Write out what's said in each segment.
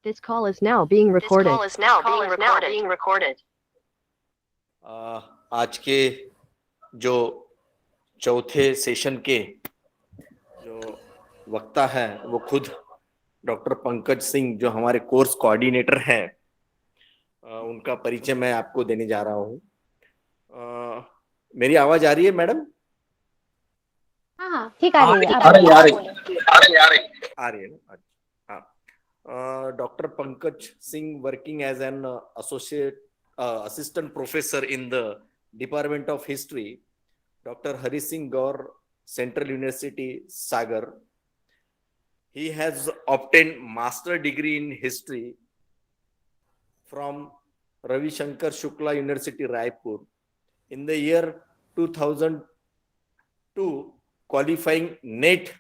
This call is now being recorded. आज के जो चौथे सेशन के जो वक्ता हैं वो खुद डॉक्टर पंकज सिंह जो हमारे कोर्स कोऑर्डिनेटर हैं, उनका परिचय मैं आपको देने जा रहा हूँ। मेरी आवाज आ रही है मैडम? हाँ ठीक आ रही है। आ रही है ना? हाँ। Doctor Pankaj Singh working as an associate assistant professor in the Department of History, Dr. Hari Singh Gaur, Central University, Sagar. He has obtained master degree in history from Ravi Shankar Shukla University, Raipur in the year 2002, qualifying NET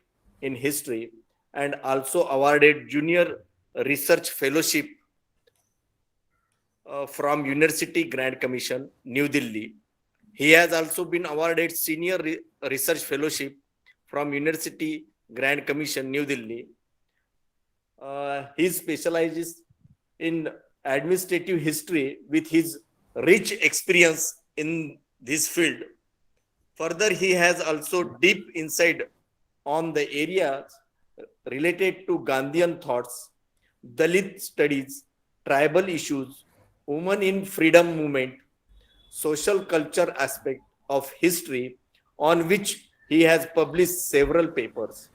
in history, and also awarded junior research fellowship from University Grant Commission, New Delhi. He has also been awarded senior research fellowship from University Grant Commission, New Delhi. He specializes in administrative history with his rich experience in this field. Further, he has also deep insight on the areas related to Gandhian thoughts, Dalit studies, tribal issues, women in freedom movement, social culture aspect of history, on which he has published several papers.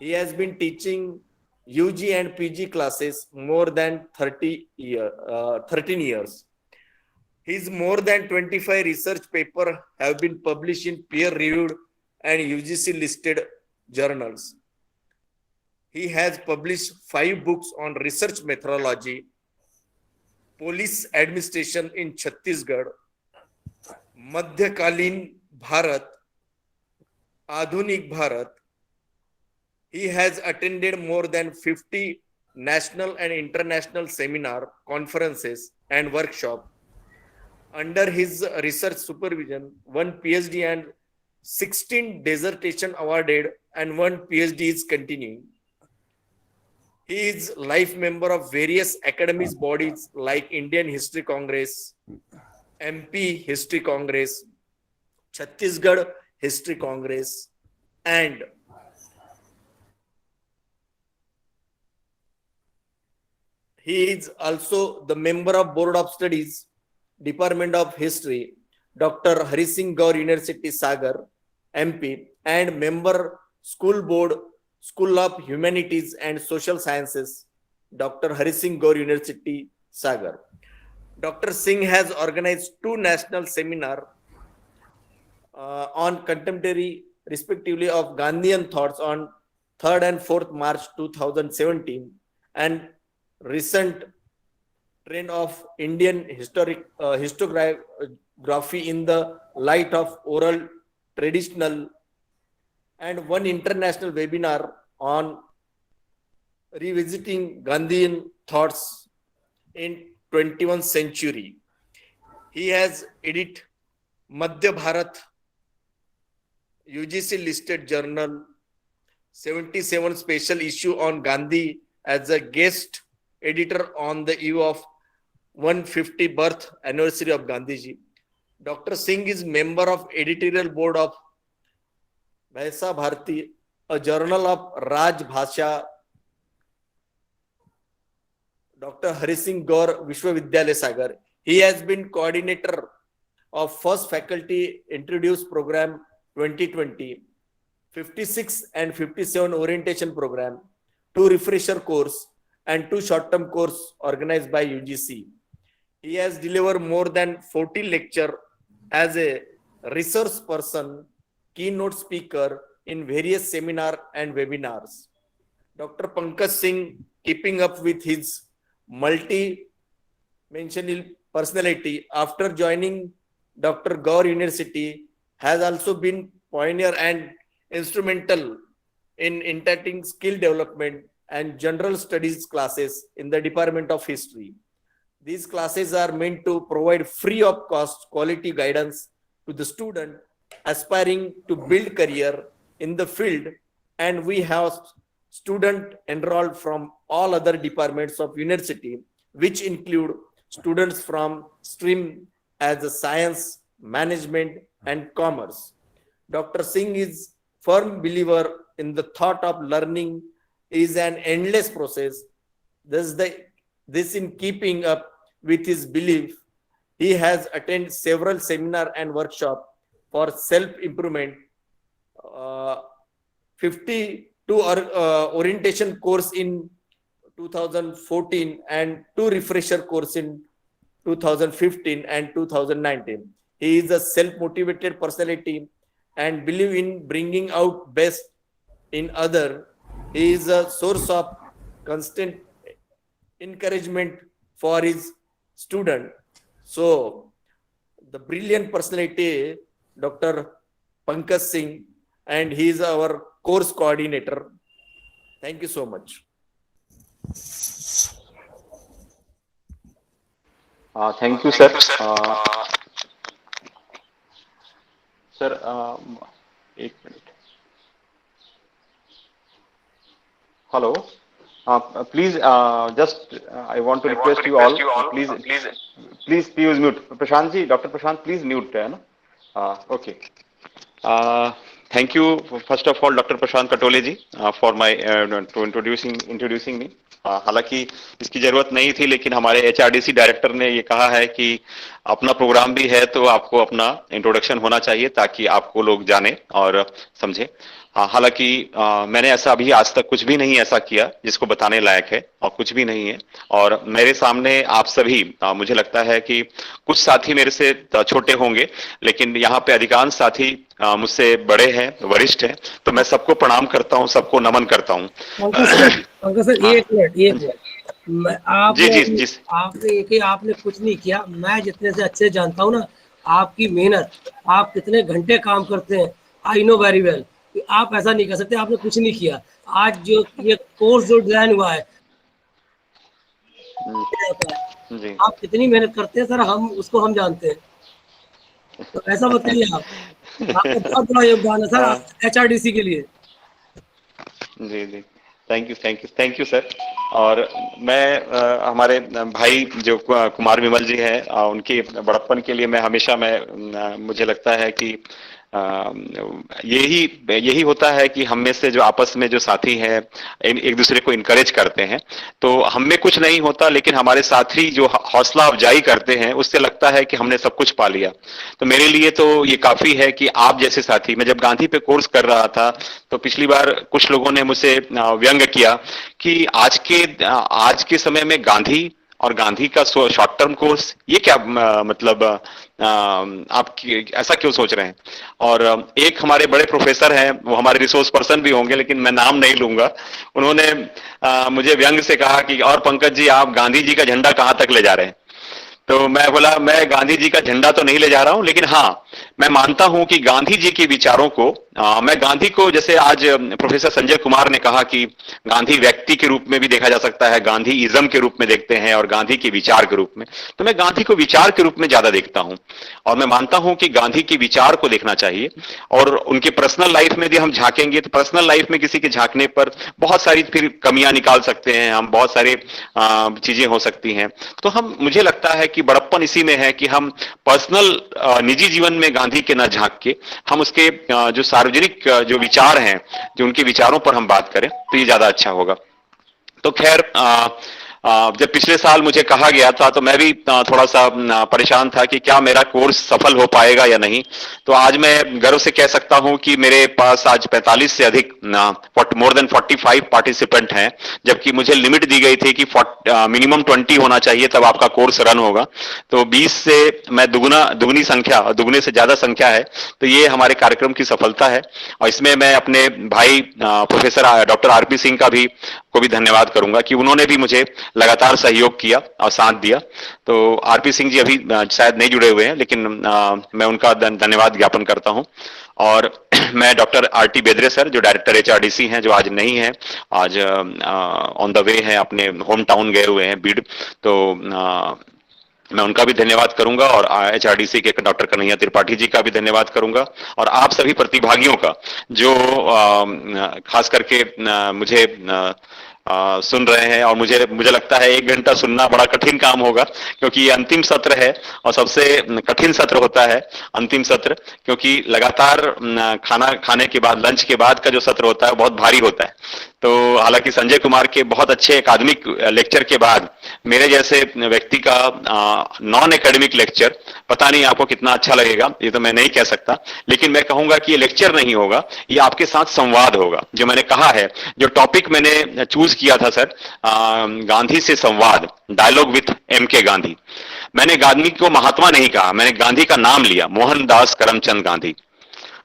He has been teaching UG and PG classes more than 13 years. His more than 25 research papers have been published in peer-reviewed and UGC listed journals. He has published 5 books on research methodology, police administration in Chhattisgarh, Madhyakalin Bharat, Adhunik Bharat. He has attended more than 50 national and international seminar, conferences and workshops. Under his research supervision, 1 PhD and 16 dissertation awarded and 1 PhD is continuing. He is life member of various academic bodies like Indian History Congress, MP History Congress, Chhattisgarh History Congress, and he is also the member of Board of Studies, Department of History, Dr. Hari Singh Gaur University, Sagar, MP, and member School Board, School of Humanities and Social Sciences, Dr. Hari Singh Gaur University, Sagar. Dr. Singh has organized 2 national seminars on contemporary, respectively, of Gandhian thoughts on 3rd and 4th March 2017, and recent trend of Indian historiography in the light of oral traditional, and 1 international webinar on revisiting Gandhian thoughts in 21st century. He has edited Madhya Bharat UGC listed journal, 77 special issue on Gandhi as a guest editor on the eve of 150 birth anniversary of Gandhiji. Dr. Singh is member of editorial board of Bhaisa Bharati, a journal of Raj Bhasha. Dr. Hari Singh Gaur, Vishwavidyalaya, Sagar. He has been coordinator of First Faculty Introduced Program 2020, 56 and 57 orientation program, 2 refresher course, and 2 short-term course organized by UGC. He has delivered more than 40 lectures as a resource person, keynote speaker in various seminars and webinars. Dr. Pankaj Singh, keeping up with his multi-dimensional personality after joining Dr. Gaur University, has also been pioneer and instrumental in integrating skill development and general studies classes in the Department of History. These classes are meant to provide free of cost quality guidance to the student aspiring to build career in the field, and we have students enrolled from all other departments of university, which include students from stream as a science, management, and commerce. Dr. Singh is firm believer in the thought of learning is an endless process. This in keeping up with his belief, he has attended several seminar and workshop for self-improvement, 52 orientation course in 2014 and 2 refresher course in 2015 and 2019. He is a self-motivated personality and believe in bringing out best in other. He is a source of constant encouragement for his student. So the brilliant personality, Dr. Pankaj Singh, and he is our course coordinator. Thank you so much. Thank you, sir. Sir, एक minute. Hello. Please, I want to request you all. Please mute. Prashant ji, Dr. Prashant, please mute. है ना? Okay. Thank you, first of all, Dr. Prashant Katole ji, for my to introducing me. हालांकि इसकी जरूरत नहीं थी, लेकिन हमारे HRDC director ने ये कहा है कि अपना प्रोग्राम भी है तो आपको अपना इंट्रोडक्शन होना चाहिए ताकि आपको लोग जाने और समझे। हालांकि मैंने ऐसा अभी आज तक कुछ भी नहीं ऐसा किया जिसको बताने लायक है और कुछ भी नहीं है। और मेरे सामने आप सभी, मुझे लगता है कि कुछ साथी मेरे से छोटे होंगे, लेकिन यहाँ पे अधिकांश साथी मुझसे बड़े हैं, वरिष्ठ हैं, तो मैं सबको प्रणाम करता हूँ, सबको नमन करता हूँ। पंकज सर, एक मिनट आपने कुछ नहीं किया। मैं जितने से अच्छे जानता हूँ ना, आपकी मेहनत, आप कितने घंटे काम करते हैं, आई नो वेरी वेल। आप ऐसा नहीं कर सकते, आपने कुछ नहीं किया। आज जो ये कोर्स जो डिजाइन हुआ है, आप कितनी मेहनत करते हैं सर, हम जानते हैं। तो ऐसा मत करिए आप। आपका बहुत बड़ा योगदान है सर HRDC के लिए। जी, थैंक यू सर। और मैं हमारे भाई जो कुमार विमल जी हैं, उनकी बड़प्पन के लिए मैं हमेशा मुझे लगता है कि यही होता है कि हम में से जो आपस में जो साथी हैं एक दूसरे को इनकरेज करते हैं, तो हम में कुछ नहीं होता, लेकिन हमारे साथी जो हौसला अफजाई करते हैं उससे लगता है कि हमने सब कुछ पा लिया। तो मेरे लिए तो ये काफी है कि आप जैसे साथी, मैं जब गांधी पे कोर्स कर रहा था तो पिछली बार कुछ लोगों ने मुझसे व्यंग किया कि आज के समय में गांधी और गांधी का शॉर्ट टर्म कोर्स, ये क्या मतलब आप ऐसा क्यों सोच रहे हैं? और एक हमारे बड़े प्रोफेसर हैं, वो हमारे रिसोर्स पर्सन भी होंगे, लेकिन मैं नाम नहीं लूंगा, उन्होंने मुझे व्यंग से कहा कि और पंकज जी, आप गांधी जी का झंडा कहां तक ले जा रहे हैं? तो मैं बोला, मैं गांधी जी का झंडा तो नहीं ले जा रहा हूं, लेकिन हाँ, मैं मानता हूं कि गांधी जी के विचारों को, मैं गांधी को, जैसे आज प्रोफेसर संजय कुमार ने कहा कि गांधी व्यक्ति के रूप में भी देखा जा सकता है, गांधी इज्म के रूप में देखते हैं और गांधी के विचार के रूप में, तो मैं गांधी को विचार के रूप में ज्यादा देखता हूं। और मैं मानता हूं कि गांधी के विचार को देखना चाहिए। और उनके पर्सनल लाइफ में भी हम झांकेंगे तो पर्सनल लाइफ में किसी के झांकने पर बहुत सारी फिर कमियां निकाल सकते हैं हम, बहुत सारी चीजें हो सकती हैं। तो मुझे लगता है कि बड़प्पन इसी में है कि हम पर्सनल निजी जीवन में गांधी के न झांक के हम उसके जो सार्वजनिक जो विचार हैं, जो उनके विचारों पर हम बात करें, तो ये ज्यादा अच्छा होगा। तो खैर, जब पिछले साल मुझे कहा गया था तो मैं भी थोड़ा सा परेशान था कि क्या मेरा कोर्स सफल हो पाएगा या नहीं। तो आज मैं गर्व से कह सकता हूं कि मेरे पास आज 45 से अधिक, मोर देन 45 पार्टिसिपेंट हैं, जबकि मुझे लिमिट दी गई थी कि मिनिमम 20 होना चाहिए, तब आपका कोर्स रन होगा। तो 20 से मैं दुगनी संख्या, दुगने से ज्यादा संख्या है, तो ये हमारे कार्यक्रम की सफलता है। और इसमें मैं अपने भाई प्रोफेसर डॉक्टर RP सिंह को भी धन्यवाद करूंगा कि उन्होंने भी मुझे लगातार सहयोग किया और साथ दिया। तो RP सिंह जी अभी शायद नहीं जुड़े हुए हैं, लेकिन मैं उनका धन्यवाद ज्ञापन करता हूं। और मैं डॉक्टर RT बेदरे सर, जो डायरेक्टर HRDC हैं, जो आज नहीं है, आज ऑन द वे हैं, अपने होम टाउन गए हुए हैं, बीड, तो मैं उनका भी धन्यवाद करूंगा। और HRDC के डॉक्टर कन्हैया त्रिपाठी जी का भी धन्यवाद करूंगा। और आप सभी प्रतिभागियों का, जो खास करके मुझे सुन रहे हैं, और मुझे लगता है 1 घंटा सुनना बड़ा कठिन काम होगा, क्योंकि ये अंतिम सत्र है और सबसे कठिन सत्र होता है अंतिम सत्र, क्योंकि लगातार खाना खाने के बाद, लंच के बाद का जो सत्र होता है बहुत भारी होता है। तो हालांकि संजय कुमार के बहुत अच्छे एकेडमिक लेक्चर के बाद मेरे जैसे व्यक्ति का नॉन एकेडमिक लेक्चर पता नहीं आपको कितना अच्छा लगेगा, ये तो मैं नहीं कह सकता, लेकिन मैं कहूंगा कि ये लेक्चर नहीं होगा, ये आपके साथ संवाद होगा। जो मैंने कहा है, जो टॉपिक मैंने चूज किया था सर, गांधी से संवाद, डायलॉग विथ M.K. गांधी। मैंने गांधी को महात्मा नहीं कहा, मैंने गांधी का नाम लिया, मोहनदास करमचंद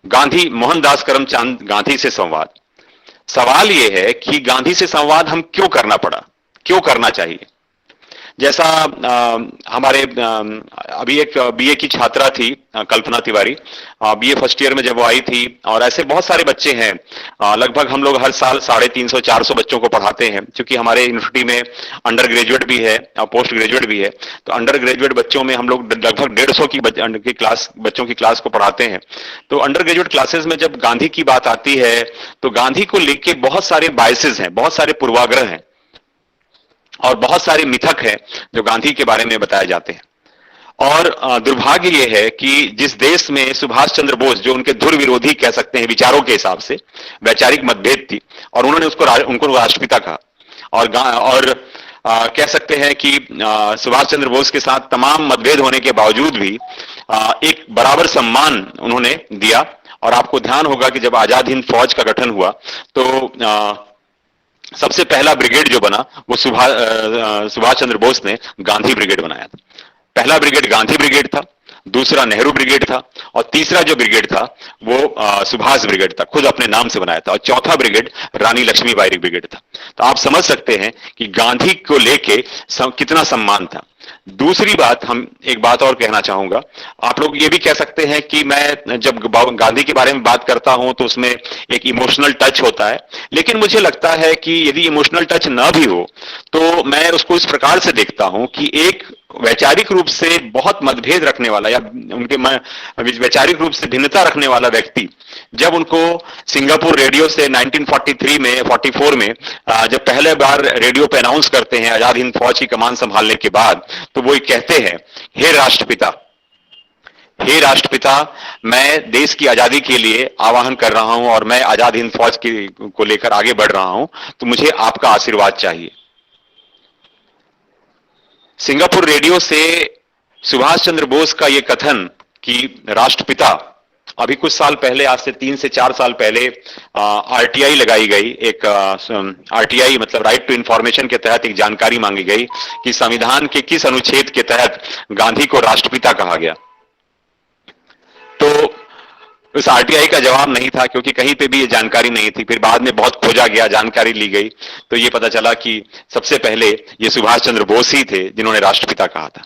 गांधी। मोहनदास करमचंद गांधी से संवाद। सवाल यह है कि गांधी से संवाद हम क्यों करना पड़ा, क्यों करना चाहिए। जैसा हमारे अभी एक बीए की छात्रा थी कल्पना तिवारी, बीए फर्स्ट ईयर में जब वो आई थी, और ऐसे बहुत सारे बच्चे हैं, लगभग हम लोग हर साल 350-400 बच्चों को पढ़ाते हैं, क्योंकि हमारे यूनिवर्सिटी में अंडर ग्रेजुएट भी है और पोस्ट ग्रेजुएट भी है। तो अंडर ग्रेजुएट बच्चों में हम लोग लगभग 150 बच्चों की क्लास को पढ़ाते हैं। तो अंडर ग्रेजुएट क्लासेस में जब गांधी की बात आती है, तो गांधी को लेके बहुत सारे बायसेस हैं, बहुत सारे पूर्वाग्रह हैं और बहुत सारे मिथक हैं जो गांधी के बारे में बताए जाते हैं। और दुर्भाग्य यह है कि जिस देश में सुभाष चंद्र बोस, जो उनके धुर विरोधी कह सकते हैं विचारों के हिसाब से, वैचारिक मतभेद थी और उन्होंने उनको राष्ट्रपिता कहा, और कह सकते हैं कि सुभाष चंद्र बोस के साथ तमाम मतभेद होने के बावजूद भी एक बराबर सम्मान उन्होंने दिया। और आपको ध्यान होगा कि जब आजाद हिंद फौज का गठन हुआ तो सबसे पहला ब्रिगेड जो बना वो सुभाष चंद्र बोस ने गांधी ब्रिगेड बनाया था। पहला ब्रिगेड गांधी ब्रिगेड था, दूसरा नेहरू ब्रिगेड था, और तीसरा जो ब्रिगेड था वो सुभाष ब्रिगेड था, खुद अपने नाम से बनाया था, और चौथा ब्रिगेड रानी लक्ष्मीबाई ब्रिगेड था। तो आप समझ सकते हैं कि गांधी को लेके कितना सम्मान था। दूसरी बात, हम एक बात और कहना चाहूंगा, आप लोग ये भी कह सकते हैं कि मैं जब गांधी के बारे में बात करता हूं तो उसमें एक इमोशनल टच होता है, लेकिन मुझे लगता है कि यदि इमोशनल टच ना भी हो तो मैं उसको इस प्रकार से देखता हूं कि एक वैचारिक रूप से बहुत मतभेद रखने वाला या उनके वैचारिक रूप से भिन्नता रखने वाला व्यक्ति, जब उनको सिंगापुर रेडियो से 1943 में 44 में जब पहले बार रेडियो पे अनाउंस करते हैं आजाद हिंद फौज की कमान संभालने के बाद, तो वो कहते हैं, हे राष्ट्रपिता, मैं देश की आजादी के लिए आह्वान कर रहा हूं और मैं आजाद हिंद फौज को लेकर आगे बढ़ रहा हूं, तो मुझे आपका आशीर्वाद चाहिए। सिंगापुर रेडियो से सुभाष चंद्र बोस का यह कथन कि राष्ट्रपिता, अभी कुछ साल पहले, आज से 3 से 4 साल पहले आरटीआई लगाई गई, एक आरटीआई मतलब राइट टू इंफॉर्मेशन के तहत एक जानकारी मांगी गई कि संविधान के किस अनुच्छेद के तहत गांधी को राष्ट्रपिता कहा गया। तो उस आरटीआई का जवाब नहीं था, क्योंकि कहीं पे भी ये जानकारी नहीं थी। फिर बाद में बहुत खोजा गया, जानकारी ली गई, तो ये पता चला कि सबसे पहले ये सुभाष चंद्र बोस ही थे जिन्होंने राष्ट्रपिता कहा था।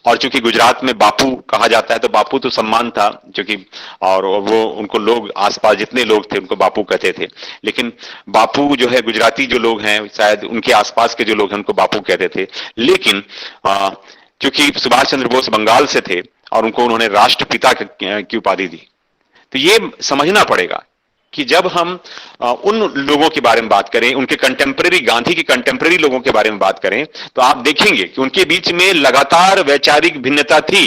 और चूंकि गुजरात में बापू कहा जाता है, तो बापू तो सम्मान था, क्योंकि और वो उनको लोग आसपास जितने लोग थे उनको बापू कहते थे, लेकिन बापू जो है गुजराती जो लोग हैं शायद उनके आसपास के जो लोग हैं उनको बापू कहते थे। लेकिन क्योंकि सुभाष चंद्र बोस बंगाल से थे और उन्होंने राष्ट्रपिता की उपाधि दी। तो ये समझना पड़ेगा कि जब हम उन लोगों के बारे में बात करें, उनके कंटेम्परेरी, गांधी के कंटेम्परेरी लोगों के बारे में बात करें, तो आप देखेंगे कि उनके बीच में लगातार वैचारिक भिन्नता थी,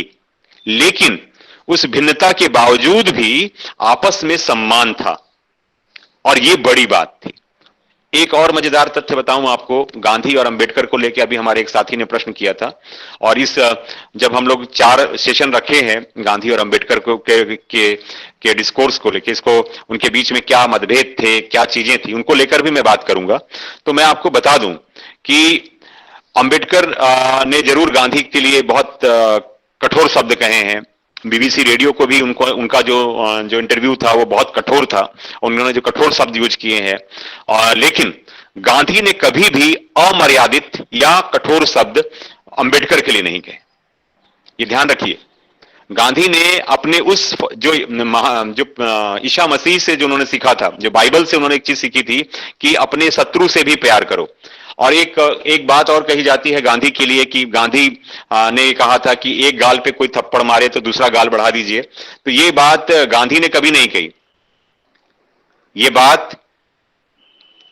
लेकिन उस भिन्नता के बावजूद भी आपस में सम्मान था, और ये बड़ी बात थी। एक और मजेदार तथ्य बताऊं आपको, गांधी और अंबेडकर को लेकर अभी हमारे एक साथी ने प्रश्न किया था, और इस जब हम लोग 4 सेशन रखे हैं गांधी और अंबेडकर को के डिस्कोर्स को लेकर, इसको उनके बीच में क्या मतभेद थे, क्या चीजें थी, उनको लेकर भी मैं बात करूंगा। तो मैं आपको बता दूं कि अंबेडकर ने जरूर गांधी के लिए बहुत कठोर शब्द कहे हैं। बीबीसी रेडियो को भी उनका जो इंटरव्यू था वो बहुत कठोर था, उन्होंने जो कठोर शब्द यूज किए हैं, लेकिन गांधी ने कभी भी अमर्यादित या कठोर शब्द अंबेडकर के लिए नहीं कहे। ये ध्यान रखिए, गांधी ने अपने उस जो ईसा मसीह से जो उन्होंने सीखा था, जो बाइबल से उन्होंने एक चीज सीखी थी कि अपने शत्रु से भी प्यार करो। और एक बात और कही जाती है गांधी के लिए कि गांधी ने कहा था कि एक गाल पे कोई थप्पड़ मारे तो दूसरा गाल बढ़ा दीजिए। तो ये बात गांधी ने कभी नहीं कही, ये बात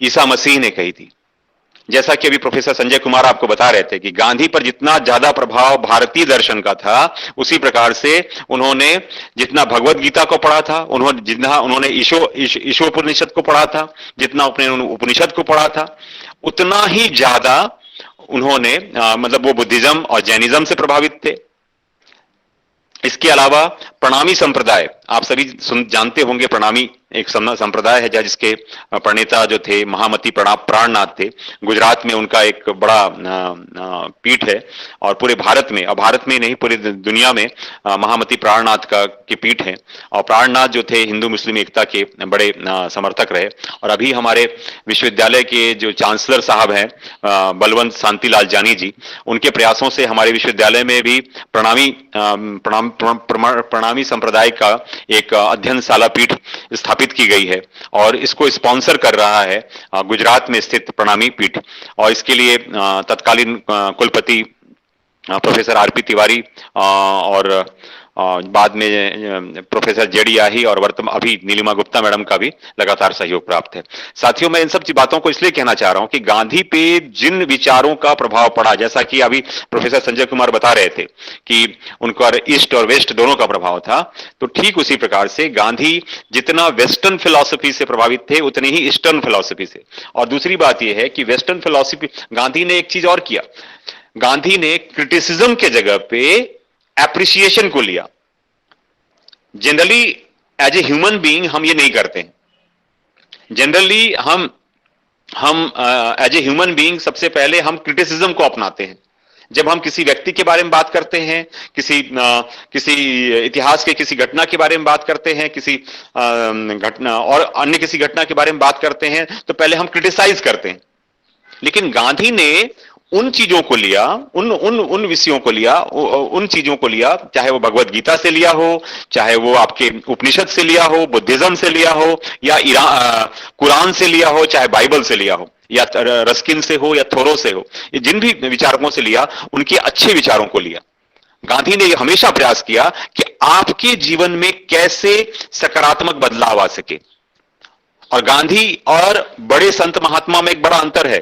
ईसा मसीह ने कही थी। जैसा कि अभी प्रोफेसर संजय कुमार आपको बता रहे थे कि गांधी पर जितना ज्यादा प्रभाव भारतीय दर्शन का था, उसी प्रकार से उन्होंने जितना भगवत गीता को पढ़ा था, उन्होंने ईशोपनिषद को पढ़ा था, जितना अपने उपनिषद को पढ़ा था, उतना ही ज्यादा उन्होंने मतलब वो बुद्धिज्म और जैनिज्म से प्रभावित थे। इसके अलावा प्रणामी संप्रदाय, आप सभी जानते होंगे, प्रणामी एक संप्रदाय है जिसके प्रणेता जो थे महामती प्राणनाथ थे। गुजरात में उनका एक बड़ा पीठ है और पूरे भारत में, और भारत में नहीं पूरी दुनिया में महामती प्राणनाथ की पीठ है। और प्राणनाथ जो थे हिंदू मुस्लिम एकता के बड़े समर्थक रहे। और अभी हमारे विश्वविद्यालय के जो चांसलर साहब हैं बलवंत शांतिलाल जानी जी, उनके प्रयासों से हमारे विश्वविद्यालय में भी प्रणामी संप्रदाय का एक अध्ययनशाला पीठ स्थापित की गई है और इसको स्पॉन्सर कर रहा है गुजरात में स्थित प्रणामी पीठ। और इसके लिए तत्कालीन कुलपति प्रोफेसर आरपी तिवारी और बाद में प्रोफेसर जेडी आही और वर्तमान अभी नीलिमा गुप्ता मैडम का भी लगातार सहयोग प्राप्त है। साथियों, मैं इन सब बातों को इसलिए कहना चाह रहा हूं कि गांधी पे जिन विचारों का प्रभाव पड़ा, जैसा कि अभी प्रोफेसर संजय कुमार बता रहे थे कि उनका ईस्ट और वेस्ट दोनों का प्रभाव था, तो ठीक उसी प्रकार से गांधी जितना वेस्टर्न फिलॉसफी से प्रभावित थे उतने ही ईस्टर्न फिलॉसफी से। और दूसरी बात यह है कि वेस्टर्न फिलॉसफी, गांधी ने एक चीज और किया, गांधी ने क्रिटिसिज्म के जगह पे एप्रिसिएशन को लिया। Generally as a human being हम ये नहीं करते हैं। जनरली हम एज ए ह्यूमन बीइंग सबसे पहले हम क्रिटिसिज्म को अपनाते हैं। जब हम किसी व्यक्ति के बारे में बात करते हैं, किसी इतिहास के किसी घटना के बारे में बात करते हैं, किसी घटना और अन्य किसी घटना के बारे में बात करते हैं, तो पहले हम क्रिटिसाइज करते हैं। लेकिन गांधी ने उन चीजों को लिया, उन विषयों को लिया, उन चीजों को लिया, चाहे वो भगवत गीता से लिया हो, चाहे वो आपके उपनिषद से लिया हो, बुद्धिज्म से लिया हो, या कुरान से लिया हो, चाहे बाइबल से लिया हो, या रस्किन से हो या थोरो से हो, ये जिन भी विचारकों से लिया, उनके अच्छे विचारों को लिया। गांधी ने हमेशा प्रयास किया कि आपके जीवन में कैसे सकारात्मक बदलाव आ सके। और गांधी और बड़े संत महात्मा में एक बड़ा अंतर है।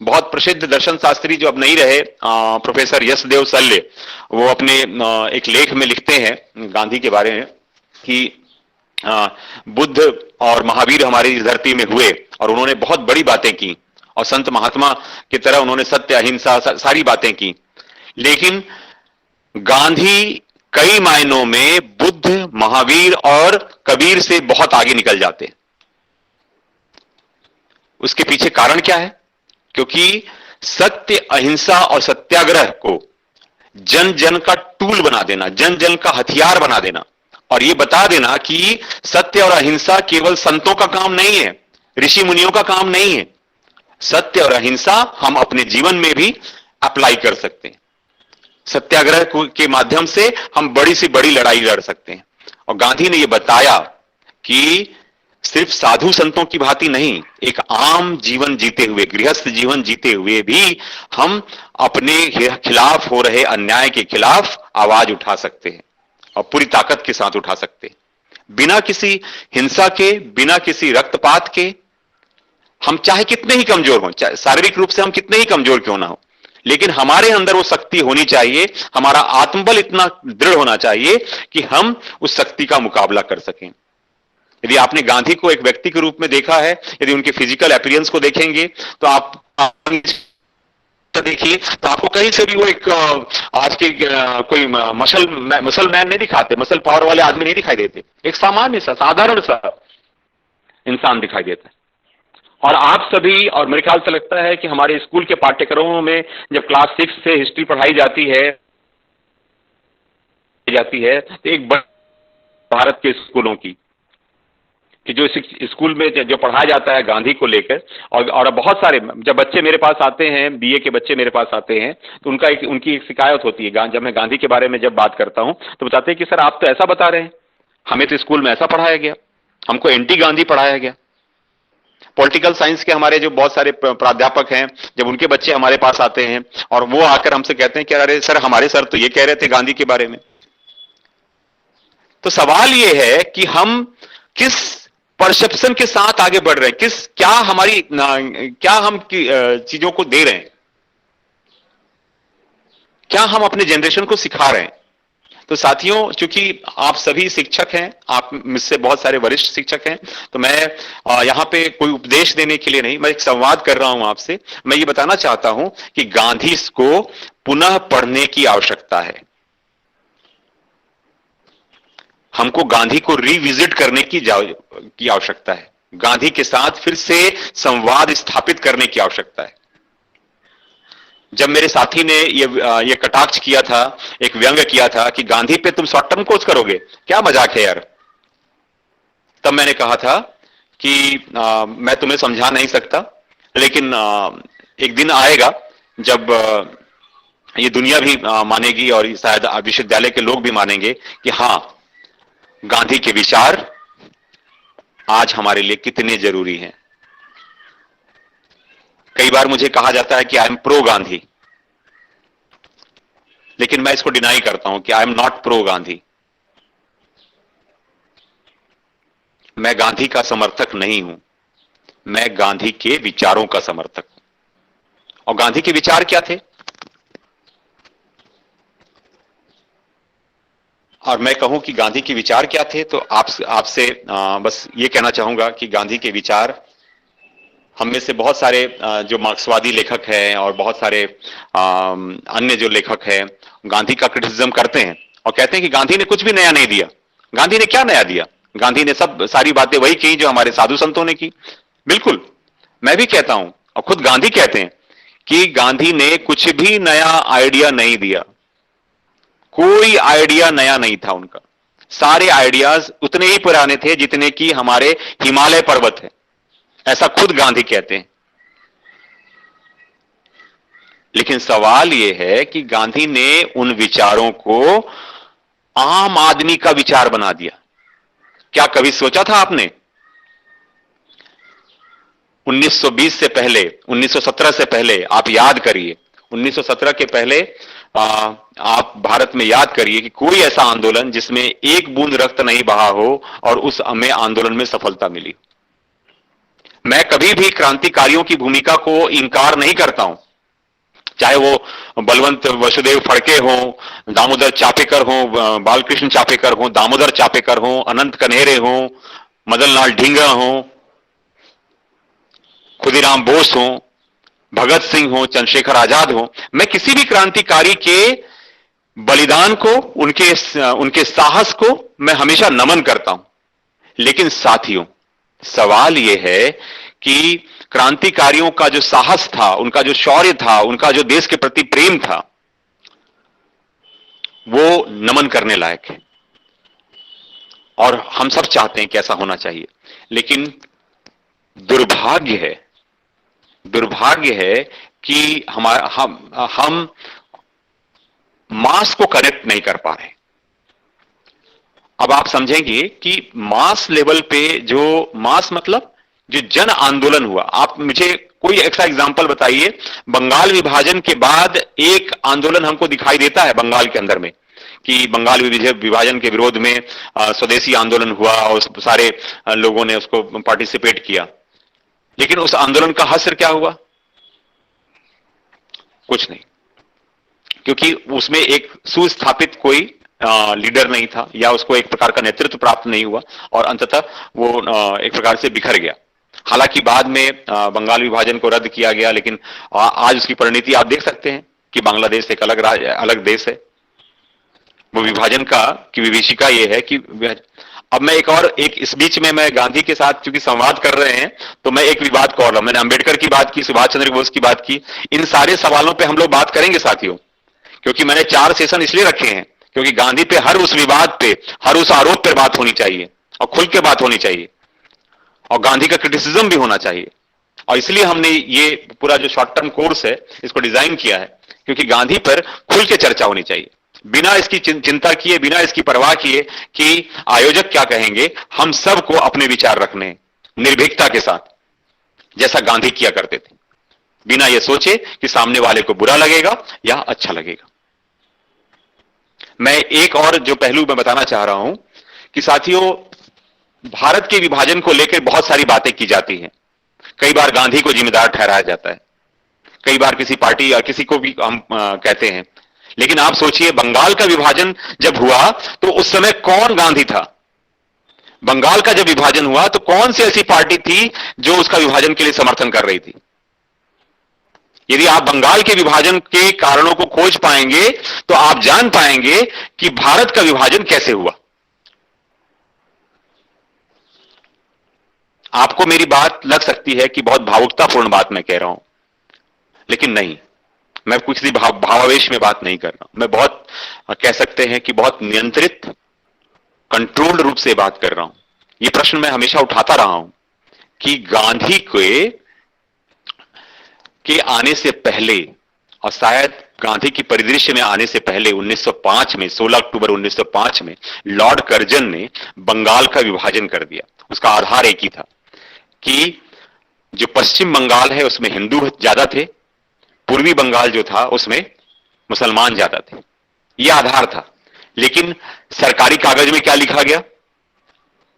बहुत प्रसिद्ध दर्शन शास्त्री जो अब नहीं रहे, प्रोफेसर यशदेव सल्ले, वो अपने एक लेख में लिखते हैं गांधी के बारे में कि बुद्ध और महावीर हमारी इस धरती में हुए और उन्होंने बहुत बड़ी बातें की और संत महात्मा की तरह उन्होंने सत्य अहिंसा सारी बातें की, लेकिन गांधी कई मायनों में बुद्ध, महावीर और कबीर से बहुत आगे निकल जाते। उसके पीछे कारण क्या है? क्योंकि सत्य, अहिंसा और सत्याग्रह को जन जन का टूल बना देना, जन जन का हथियार बना देना, और यह बता देना कि सत्य और अहिंसा केवल संतों का काम नहीं है, ऋषि मुनियों का काम नहीं है। सत्य और अहिंसा हम अपने जीवन में भी अप्लाई कर सकते हैं। सत्याग्रह के माध्यम से हम बड़ी से बड़ी लड़ाई लड़ सकते हैं। और गांधी ने यह बताया कि सिर्फ साधु संतों की भांति नहीं, एक आम जीवन जीते हुए, गृहस्थ जीवन जीते हुए भी हम अपने खिलाफ हो रहे अन्याय के खिलाफ आवाज उठा सकते हैं और पूरी ताकत के साथ उठा सकते हैं, बिना किसी हिंसा के, बिना किसी रक्तपात के। हम चाहे कितने ही कमजोर हों, चाहे शारीरिक रूप से हम कितने ही कमजोर क्यों ना हो, लेकिन हमारे अंदर वो शक्ति होनी चाहिए, हमारा आत्मबल इतना दृढ़ होना चाहिए कि हम उस शक्ति का मुकाबला कर सकें। यदि आपने गांधी को एक व्यक्ति के रूप में देखा है, यदि उनके फिजिकल अपीयरेंस को देखेंगे तो आप देखिए तो आपको कहीं से भी वो एक आज के कोई मसल मैन नहीं दिखाते, मसल पावर वाले आदमी नहीं दिखाई देते, एक सामान्य सा, साधारण सा इंसान दिखाई देता है। और आप सभी, और मेरे ख्याल से लगता है कि हमारे स्कूल के पाठ्यक्रमों में जब क्लास 6 से हिस्ट्री पढ़ाई जाती है तो एक भारत के स्कूलों की कि जो स्कूल में जो पढ़ाया जाता है गांधी को लेकर, और बहुत सारे जब बच्चे मेरे पास आते हैं, बीए के बच्चे मेरे पास आते हैं, तो उनकी एक शिकायत होती है। जब मैं गांधी के बारे में जब बात करता हूं तो बताते हैं कि सर आप तो ऐसा बता रहे हैं, हमें तो स्कूल में ऐसा पढ़ाया गया, हमको एंटी गांधी पढ़ाया गया। पॉलिटिकल साइंस के हमारे जो बहुत सारे प्राध्यापक हैं, जब उनके बच्चे हमारे पास आते हैं और वो आकर हमसे कहते हैं कि अरे सर हमारे सर तो ये कह रहे थे गांधी के बारे में। तो सवाल ये है कि हम किस परसेप्शन के साथ आगे बढ़ रहे हैं, क्या हमारी क्या हम चीजों को दे रहे हैं, क्या हम अपने जनरेशन को सिखा रहे हैं। तो साथियों, चूंकि आप सभी शिक्षक हैं, आप मुझसे बहुत सारे वरिष्ठ शिक्षक हैं, तो मैं यहां पे कोई उपदेश देने के लिए नहीं, मैं एक संवाद कर रहा हूं आपसे। मैं ये बताना चाहता हूं कि गांधी को पुनः पढ़ने की आवश्यकता है। हमको गांधी को रिविजिट करने की आवश्यकता है। गांधी के साथ फिर से संवाद स्थापित करने की आवश्यकता है। जब मेरे साथी ने ये कटाक्ष किया था, एक व्यंग्य किया था कि गांधी पे तुम शॉर्ट टर्म कोर्स करोगे, क्या मजाक है यार, तब मैंने कहा था कि मैं तुम्हें समझा नहीं सकता, लेकिन एक दिन आएगा जब ये दुनिया भी मानेगी और शायद विश्वविद्यालय के लोग भी मानेंगे कि हां, गांधी के विचार आज हमारे लिए कितने जरूरी हैं। कई बार मुझे कहा जाता है कि आई एम प्रो गांधी, लेकिन मैं इसको डिनाई करता हूं कि आई एम नॉट प्रो गांधी। मैं गांधी का समर्थक नहीं हूं, मैं गांधी के विचारों का समर्थक हूं। और गांधी के विचार क्या थे? और मैं कहूं कि गांधी के विचार क्या थे, तो आपसे बस ये कहना चाहूंगा कि गांधी के विचार, हम में से बहुत सारे जो मार्क्सवादी लेखक हैं और बहुत सारे अन्य जो लेखक हैं, गांधी का क्रिटिसिज्म करते हैं और कहते हैं कि गांधी ने कुछ भी नया नहीं दिया। गांधी ने क्या नया दिया? गांधी ने सारी बातें वही की जो हमारे साधु संतों ने की। बिल्कुल, मैं भी कहता हूं और खुद गांधी कहते हैं कि गांधी ने कुछ भी नया आइडिया नहीं दिया। कोई आइडिया नया नहीं था उनका। सारे आइडियाज उतने ही पुराने थे जितने कि हमारे हिमालय पर्वत है, ऐसा खुद गांधी कहते हैं। लेकिन सवाल यह है कि गांधी ने उन विचारों को आम आदमी का विचार बना दिया। क्या कभी सोचा था आपने? 1920 से पहले, 1917 से पहले आप याद करिए, 1917 के पहले आप भारत में याद करिए कि कोई ऐसा आंदोलन जिसमें एक बूंद रक्त नहीं बहा हो और उस में आंदोलन में सफलता मिली। मैं कभी भी क्रांतिकारियों की भूमिका को इंकार नहीं करता हूं, चाहे वो बलवंत वसुदेव फड़के हों, दामोदर चापेकर हों, बालकृष्ण चापेकर हों, दामोदर चापेकर हों, अनंत कन्हेरे हों, मदन लाल ढींगरा हों, खुदीराम बोस हों, भगत सिंह हों, चंद्रशेखर आजाद हों। मैं किसी भी क्रांतिकारी के बलिदान को, उनके साहस को मैं हमेशा नमन करता हूं। लेकिन साथियों, सवाल यह है कि क्रांतिकारियों का जो साहस था, उनका जो शौर्य था, उनका जो देश के प्रति प्रेम था, वो नमन करने लायक है और हम सब चाहते हैं कि ऐसा होना चाहिए। लेकिन दुर्भाग्य है कि हम मास को कनेक्ट नहीं कर पा रहे। अब आप समझेंगे कि मास लेवल पे, जो मास मतलब जो जन आंदोलन हुआ, आप मुझे कोई ऐसा एग्जांपल बताइए। बंगाल विभाजन के बाद एक आंदोलन हमको दिखाई देता है बंगाल के अंदर में कि बंगाल विभाजन के विरोध में स्वदेशी आंदोलन हुआ और सारे लोगों ने उसको पार्टिसिपेट किया। लेकिन उस आंदोलन का असर क्या हुआ? कुछ नहीं, क्योंकि उसमें एक सुस्थापित कोई लीडर नहीं था या उसको एक प्रकार का नेतृत्व प्राप्त नहीं हुआ और अंततः वो एक प्रकार से बिखर गया। हालांकि बाद में बंगाल विभाजन को रद्द किया गया, लेकिन आज उसकी परिणति आप देख सकते हैं कि बांग्लादेश एक अलग देश है। वो विभाजन की विभीषिका ये है कि अब मैं इस बीच में मैं गांधी के साथ चूंकि संवाद कर रहे हैं, तो मैं एक विवाद को और, मैंने अंबेडकर की बात की, सुभाष चंद्र बोस की बात की। इन सारे सवालों पे हम लोग बात करेंगे साथियों, क्योंकि मैंने 4 सेशन इसलिए रखे हैं क्योंकि गांधी पे हर उस विवाद पे, हर उस आरोप पे बात होनी चाहिए और खुल के बात होनी चाहिए और गांधी का क्रिटिसिज्म भी होना चाहिए। और इसलिए हमने ये पूरा जो शॉर्ट टर्म कोर्स है इसको डिजाइन किया है, क्योंकि गांधी पर खुल के चर्चा होनी चाहिए, बिना इसकी चिंता किए, बिना इसकी परवाह किए कि आयोजक क्या कहेंगे। हम सबको अपने विचार रखने हैं निर्भीकता के साथ, जैसा गांधी किया करते थे, बिना यह सोचे कि सामने वाले को बुरा लगेगा या अच्छा लगेगा। मैं एक और जो पहलू मैं बताना चाह रहा हूं कि साथियों, भारत के विभाजन को लेकर बहुत सारी बातें की जाती हैं। कई बार गांधी को जिम्मेदार ठहराया जाता है, कई बार किसी पार्टी या किसी को भी हम कहते हैं। लेकिन आप सोचिए, बंगाल का विभाजन जब हुआ तो उस समय कौन गांधी था? बंगाल का जब विभाजन हुआ तो कौन सी ऐसी पार्टी थी जो उसका विभाजन के लिए समर्थन कर रही थी? यदि आप बंगाल के विभाजन के कारणों को खोज पाएंगे तो आप जान पाएंगे कि भारत का विभाजन कैसे हुआ। आपको मेरी बात लग सकती है कि बहुत भावुकतापूर्ण बात मैं कह रहा हूं, लेकिन नहीं, मैं कुछ भी भावावेश में बात नहीं कर रहा हूं। मैं बहुत कह सकते हैं कि बहुत नियंत्रित, कंट्रोल्ड रूप से बात कर रहा हूं। यह प्रश्न मैं हमेशा उठाता रहा हूं कि गांधी के आने से पहले, और शायद गांधी की परिदृश्य में आने से पहले 1905 में, 16 अक्टूबर 1905 में लॉर्ड कर्जन ने बंगाल का विभाजन कर दिया। उसका आधार एक ही था कि जो पश्चिम बंगाल है उसमें हिंदू ज्यादा थे, पूर्वी बंगाल जो था उसमें मुसलमान ज्यादा थे। यह आधार था। लेकिन सरकारी कागज में क्या लिखा गया,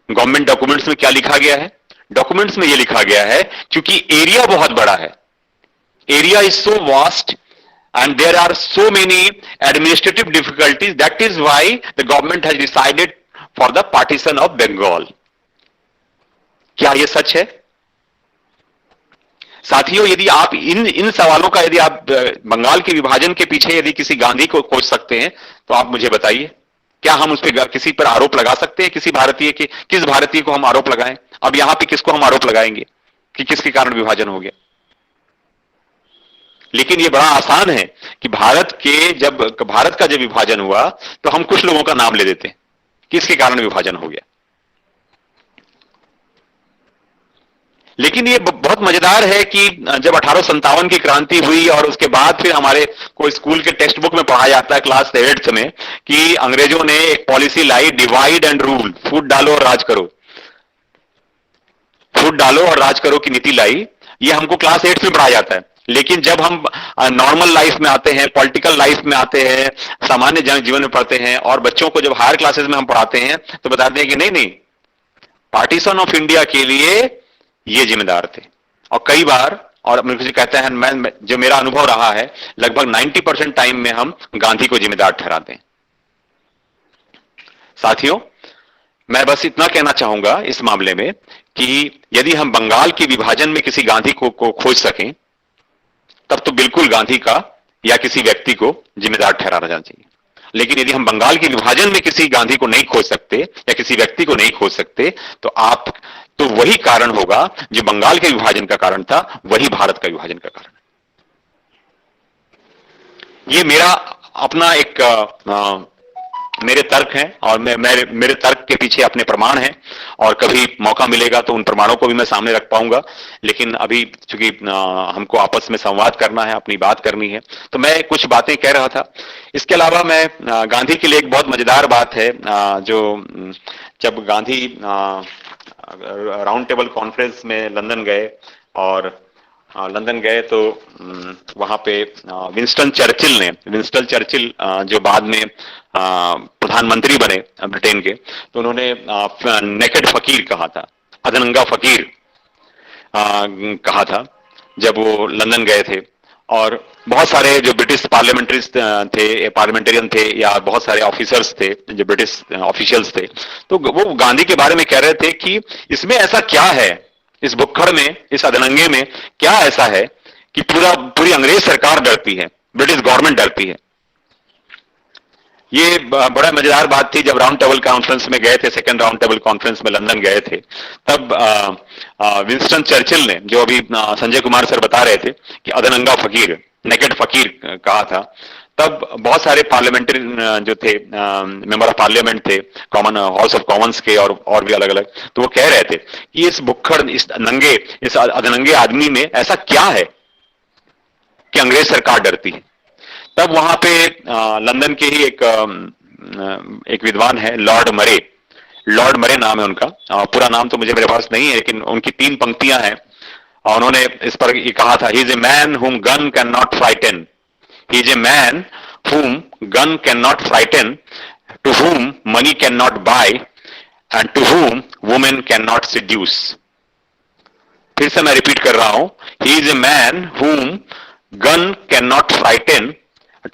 गवर्नमेंट डॉक्यूमेंट्स में क्या लिखा गया है? डॉक्यूमेंट्स में यह लिखा गया है क्योंकि एरिया बहुत बड़ा है, area is so vast and there are so many administrative difficulties, that is why the government has decided for the partition of Bengal. क्या यह सच है? साथियों, यदि आप इन सवालों का, यदि आप बंगाल के विभाजन के पीछे यदि किसी गांधी को खोज सकते हैं तो आप मुझे बताइए, क्या हम उस पर किसी पर आरोप लगा सकते हैं? किसी भारतीय के, किस भारतीय को हम आरोप लगाएं? अब यहां पे किसको हम आरोप लगाएंगे कि किसके कारण विभाजन हो गया? लेकिन यह बड़ा आसान है कि भारत का जब विभाजन हुआ तो हम कुछ लोगों का नाम ले देते हैं कि इसके कारण विभाजन हो गया। लेकिन यह बहुत मजेदार है कि जब 1857 की क्रांति हुई और उसके बाद फिर हमारे को स्कूल के टेक्स्ट बुक में पढ़ा जाता है क्लास 8th में कि अंग्रेजों ने एक पॉलिसी लाई, डिवाइड एंड रूल, फूट डालो और राज करो, फूट डालो और राज करो की नीति लाई। यह हमको क्लास 8th में पढ़ा जाता है। लेकिन जब हम नॉर्मल लाइफ में आते हैं, पॉलिटिकल लाइफ में आते हैं, सामान्य जीवन में पढ़ते हैं और बच्चों को जब हायर क्लासेस में हम पढ़ाते हैं तो बताते हैं कि नहीं, पार्टीशन ऑफ इंडिया के लिए ये जिम्मेदार थे। और कई बार, और मुझे कहते हैं, मैं जो मेरा अनुभव रहा है, लगभग 90% टाइम में हम गांधी को जिम्मेदार ठहराते हैं। साथियों, मैं बस इतना कहना चाहूंगा इस मामले में कि यदि हम बंगाल के विभाजन में किसी गांधी को खोज सकें तब तो बिल्कुल गांधी का या किसी व्यक्ति को जिम्मेदार ठहराना जाना चाहिए। लेकिन यदि हम बंगाल के विभाजन में किसी गांधी को नहीं खोज सकते या किसी व्यक्ति को नहीं खोज सकते तो वही कारण होगा जो बंगाल के विभाजन का कारण था, वही भारत का विभाजन का कारण है। ये मेरा अपना एक मेरे तर्क हैं और मेरे तर्क के पीछे अपने प्रमाण हैं, और कभी मौका मिलेगा तो उन प्रमाणों को भी मैं सामने रख पाऊंगा। लेकिन अभी चूंकि हमको आपस में संवाद करना है, अपनी बात करनी है, तो मैं कुछ बातें कह रहा था। इसके अलावा मैं गांधी के लिए एक बहुत मजेदार बात है, जो जब गांधी राउंड टेबल कॉन्फ्रेंस में लंदन गए तो वहां पे विंस्टन चर्चिल जो बाद में प्रधानमंत्री बने ब्रिटेन के, तो उन्होंने नेकेड फकीर कहा था, अधनंगा फकीर कहा था जब वो लंदन गए थे। और बहुत सारे जो ब्रिटिश पार्लियामेंटेरियन थे या बहुत सारे ऑफिसर्स थे, जो ब्रिटिश ऑफिशियल्स थे, तो वो गांधी के बारे में कह रहे थे कि इसमें ऐसा क्या है, इस भुक्खड़ में, इस अधनंगे में क्या ऐसा है कि पूरी अंग्रेज सरकार डरती है, ब्रिटिश गवर्नमेंट डरती है। ये बड़ा मजेदार बात थी। जब राउंड टेबल कॉन्फ्रेंस में गए थे, सेकंड राउंड टेबल कॉन्फ्रेंस में लंदन गए थे, तब विंस्टन चर्चिल ने, जो अभी संजय कुमार सर बता रहे थे कि अधनंगा फकीर, नेकेड फकीर कहा था, तब बहुत सारे पार्लियामेंट्री जो थे, मेंबर ऑफ पार्लियामेंट थे, कॉमन हाउस ऑफ कॉमन्स के और भी अलग अलग, तो वो कह रहे थे कि इस भुक्खड़, इस अधनंगे आदमी में ऐसा क्या है कि अंग्रेज सरकार डरती है। तब वहां पे लंदन के ही एक विद्वान है, लॉर्ड मरे नाम है उनका, पूरा नाम तो मेरे पास नहीं है, लेकिन उनकी 3 पंक्तियां हैं और उन्होंने इस पर ये कहा था, ही इज ए मैन हुम gun can not frighten, he is a man whom gun cannot frighten, to whom money cannot buy, and to whom women cannot seduce. फिर से मैं रिपीट कर रहा हूं, he is a man whom gun cannot frighten,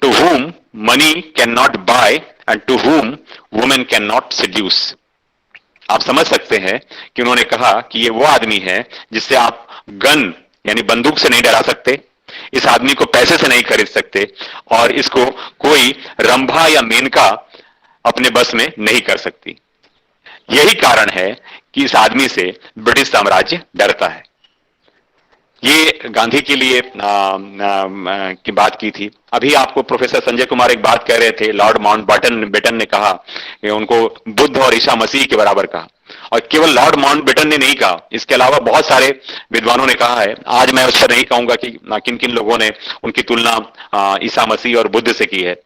to whom money cannot buy, and to whom women cannot seduce. आप समझ सकते हैं कि उन्होंने कहा कि ये वो आदमी है जिससे आप गन यानी बंदूक से नहीं डरा सकते, इस आदमी को पैसे से नहीं खरीद सकते, और इसको कोई रंभा या मेनका अपने बस में नहीं कर सकती। यही कारण है कि इस आदमी से ब्रिटिश साम्राज्य डरता है। ये गांधी के लिए की बात की थी। अभी आपको प्रोफेसर संजय कुमार एक बात कह रहे थे, लॉर्ड माउंटबेटन ने कहा कि उनको बुद्ध और ईसा मसीह के बराबर कहा, और केवल लॉर्ड माउंटबेटन ने नहीं कहा, इसके अलावा बहुत सारे विद्वानों ने कहा है। आज मैं उस पर नहीं कहूंगा कि किन किन लोगों ने उनकी तुलना ईसा मसीह और बुद्ध से की है।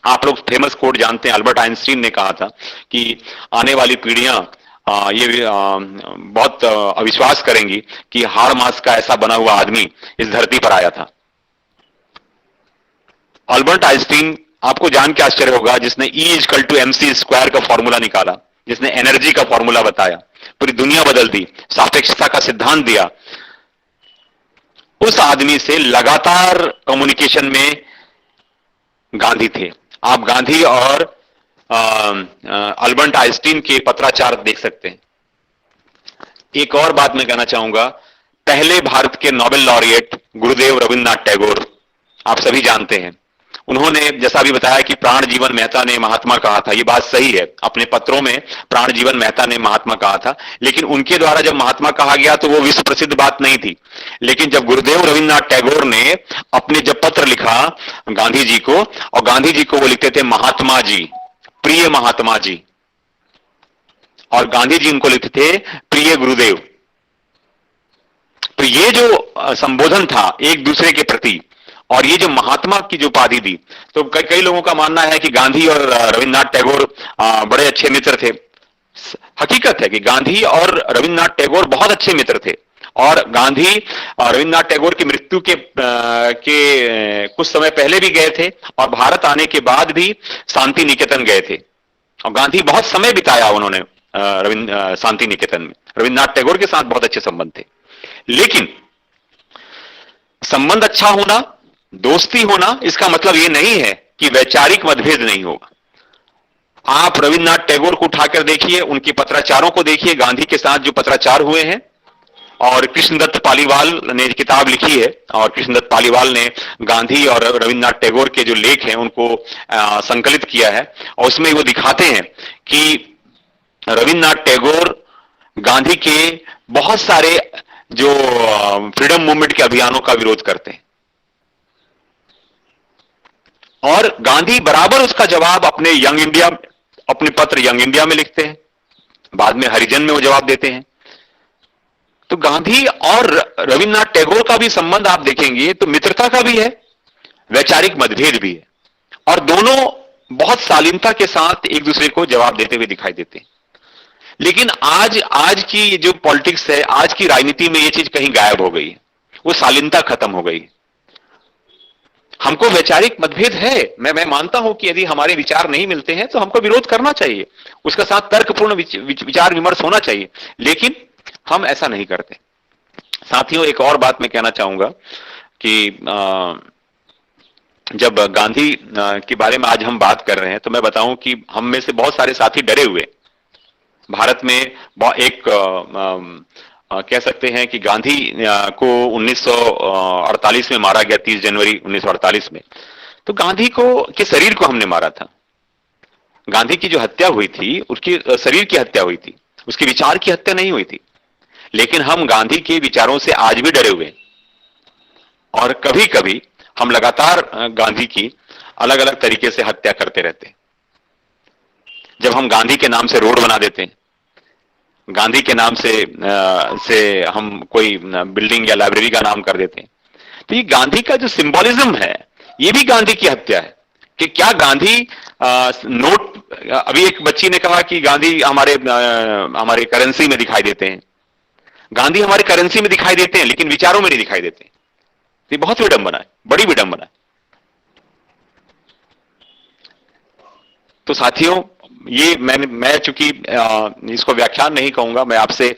आप लोग फेमस कोट जानते हैं, अल्बर्ट आइंस्टीन ने कहा था कि आने वाली पीढ़ियां ये बहुत अविश्वास करेंगी कि हाड़ मांस का ऐसा बना हुआ आदमी इस धरती पर आया था। अल्बर्ट आइंस्टीन, आपको जान के आश्चर्य होगा, जिसने E=mc² का फॉर्मूला निकाला, जिसने एनर्जी का फॉर्मूला बताया, पूरी दुनिया बदल दी, सापेक्षता का सिद्धांत दिया, उस आदमी से लगातार कम्युनिकेशन में गांधी थे। आप गांधी और अल्बर्ट आइंस्टीन के पत्राचार देख सकते हैं। एक और बात मैं कहना चाहूंगा, पहले भारत के नोबेल लॉरिएट गुरुदेव रविन्द्रनाथ टैगोर, आप सभी जानते हैं, उन्होंने जैसा भी बताया कि प्राण जीवन मेहता ने महात्मा कहा था। ये बात सही है, अपने पत्रों में प्राण जीवन मेहता ने महात्मा कहा था, लेकिन उनके द्वारा जब महात्मा कहा गया तो वो विश्व प्रसिद्ध बात नहीं थी। लेकिन जब गुरुदेव रविन्द्रनाथ टैगोर ने अपने जब पत्र लिखा गांधी जी को, और गांधी जी को वो लिखते थे महात्मा जी, प्रिय महात्मा जी, और गांधी जी उनको लिखते थे प्रिय गुरुदेव। तो ये जो संबोधन था एक दूसरे के प्रति, और ये जो महात्मा की जो उपाधि दी, तो कई लोगों का मानना है कि गांधी और रविन्द्रनाथ टैगोर बड़े अच्छे मित्र थे। हकीकत है कि गांधी और रविन्द्रनाथ टैगोर बहुत अच्छे मित्र थे, और गांधी रविन्द्रनाथ टैगोर की मृत्यु के कुछ समय पहले भी गए थे, और भारत आने के बाद भी शांति निकेतन गए थे, और गांधी बहुत समय बिताया उन्होंने शांति निकेतन में। रविन्द्रनाथ टैगोर के साथ बहुत अच्छे संबंध थे। लेकिन संबंध अच्छा होना, दोस्ती होना, इसका मतलब यह नहीं है कि वैचारिक मतभेद नहीं होगा। आप रविन्द्रनाथ टैगोर को उठाकर देखिए, उनके पत्राचारों को देखिए, गांधी के साथ जो पत्राचार हुए हैं, और कृष्णदत्त पालीवाल ने किताब लिखी है, और कृष्णदत्त पालीवाल ने गांधी और रविन्द्रनाथ टैगोर के जो लेख हैं उनको संकलित किया है, और उसमें वो दिखाते हैं कि रविन्द्रनाथ टैगोर गांधी के बहुत सारे जो फ्रीडम मूवमेंट के अभियानों का विरोध करते हैं, और गांधी बराबर उसका जवाब अपने यंग इंडिया, अपने पत्र यंग इंडिया में लिखते हैं, बाद में हरिजन में वो जवाब देते हैं। तो गांधी और रविन्द्रनाथ टैगोर का भी संबंध आप देखेंगे तो मित्रता का भी है, वैचारिक मतभेद भी है, और दोनों बहुत शालीनता के साथ एक दूसरे को जवाब देते हुए दिखाई देते हैं। लेकिन आज की जो पॉलिटिक्स है, आज की राजनीति में ये चीज कहीं गायब हो गई है, वो शालीनता खत्म हो गई। हमको वैचारिक मतभेद है, मैं मानता हूं कि यदि हमारे विचार नहीं मिलते हैं तो हमको विरोध करना चाहिए, उसके साथ तर्कपूर्ण विचार विमर्श होना चाहिए, लेकिन हम ऐसा नहीं करते। साथियों, एक और बात मैं कहना चाहूंगा कि जब गांधी के बारे में आज हम बात कर रहे हैं तो मैं बताऊं कि हम में से बहुत सारे साथी डरे हुए। भारत में एक कह सकते हैं कि गांधी को 1948 में मारा गया, 30 जनवरी 1948 में। तो गांधी के शरीर को हमने मारा था। गांधी की जो हत्या हुई थी उसकी शरीर की हत्या हुई थी, उसके विचार की हत्या नहीं हुई थी। लेकिन हम गांधी के विचारों से आज भी डरे हुए, और कभी कभी हम लगातार गांधी की अलग अलग तरीके से हत्या करते रहते हैं। जब हम गांधी के नाम से रोड बना देते हैं, गांधी के नाम से हम कोई बिल्डिंग या लाइब्रेरी का नाम कर देते हैं, तो ये गांधी का जो सिंबोलिज्म है, ये भी गांधी की हत्या है। कि क्या गांधी नोट, अभी एक बच्ची ने कहा कि गांधी हमारे करेंसी में दिखाई देते हैं। गांधी हमारे करेंसी में दिखाई देते हैं लेकिन विचारों में नहीं दिखाई देते। ये बहुत विडंबना है, बड़ी विडंबना है। तो साथियों, ये मैं चूंकि इसको व्याख्यान नहीं कहूंगा, मैं आपसे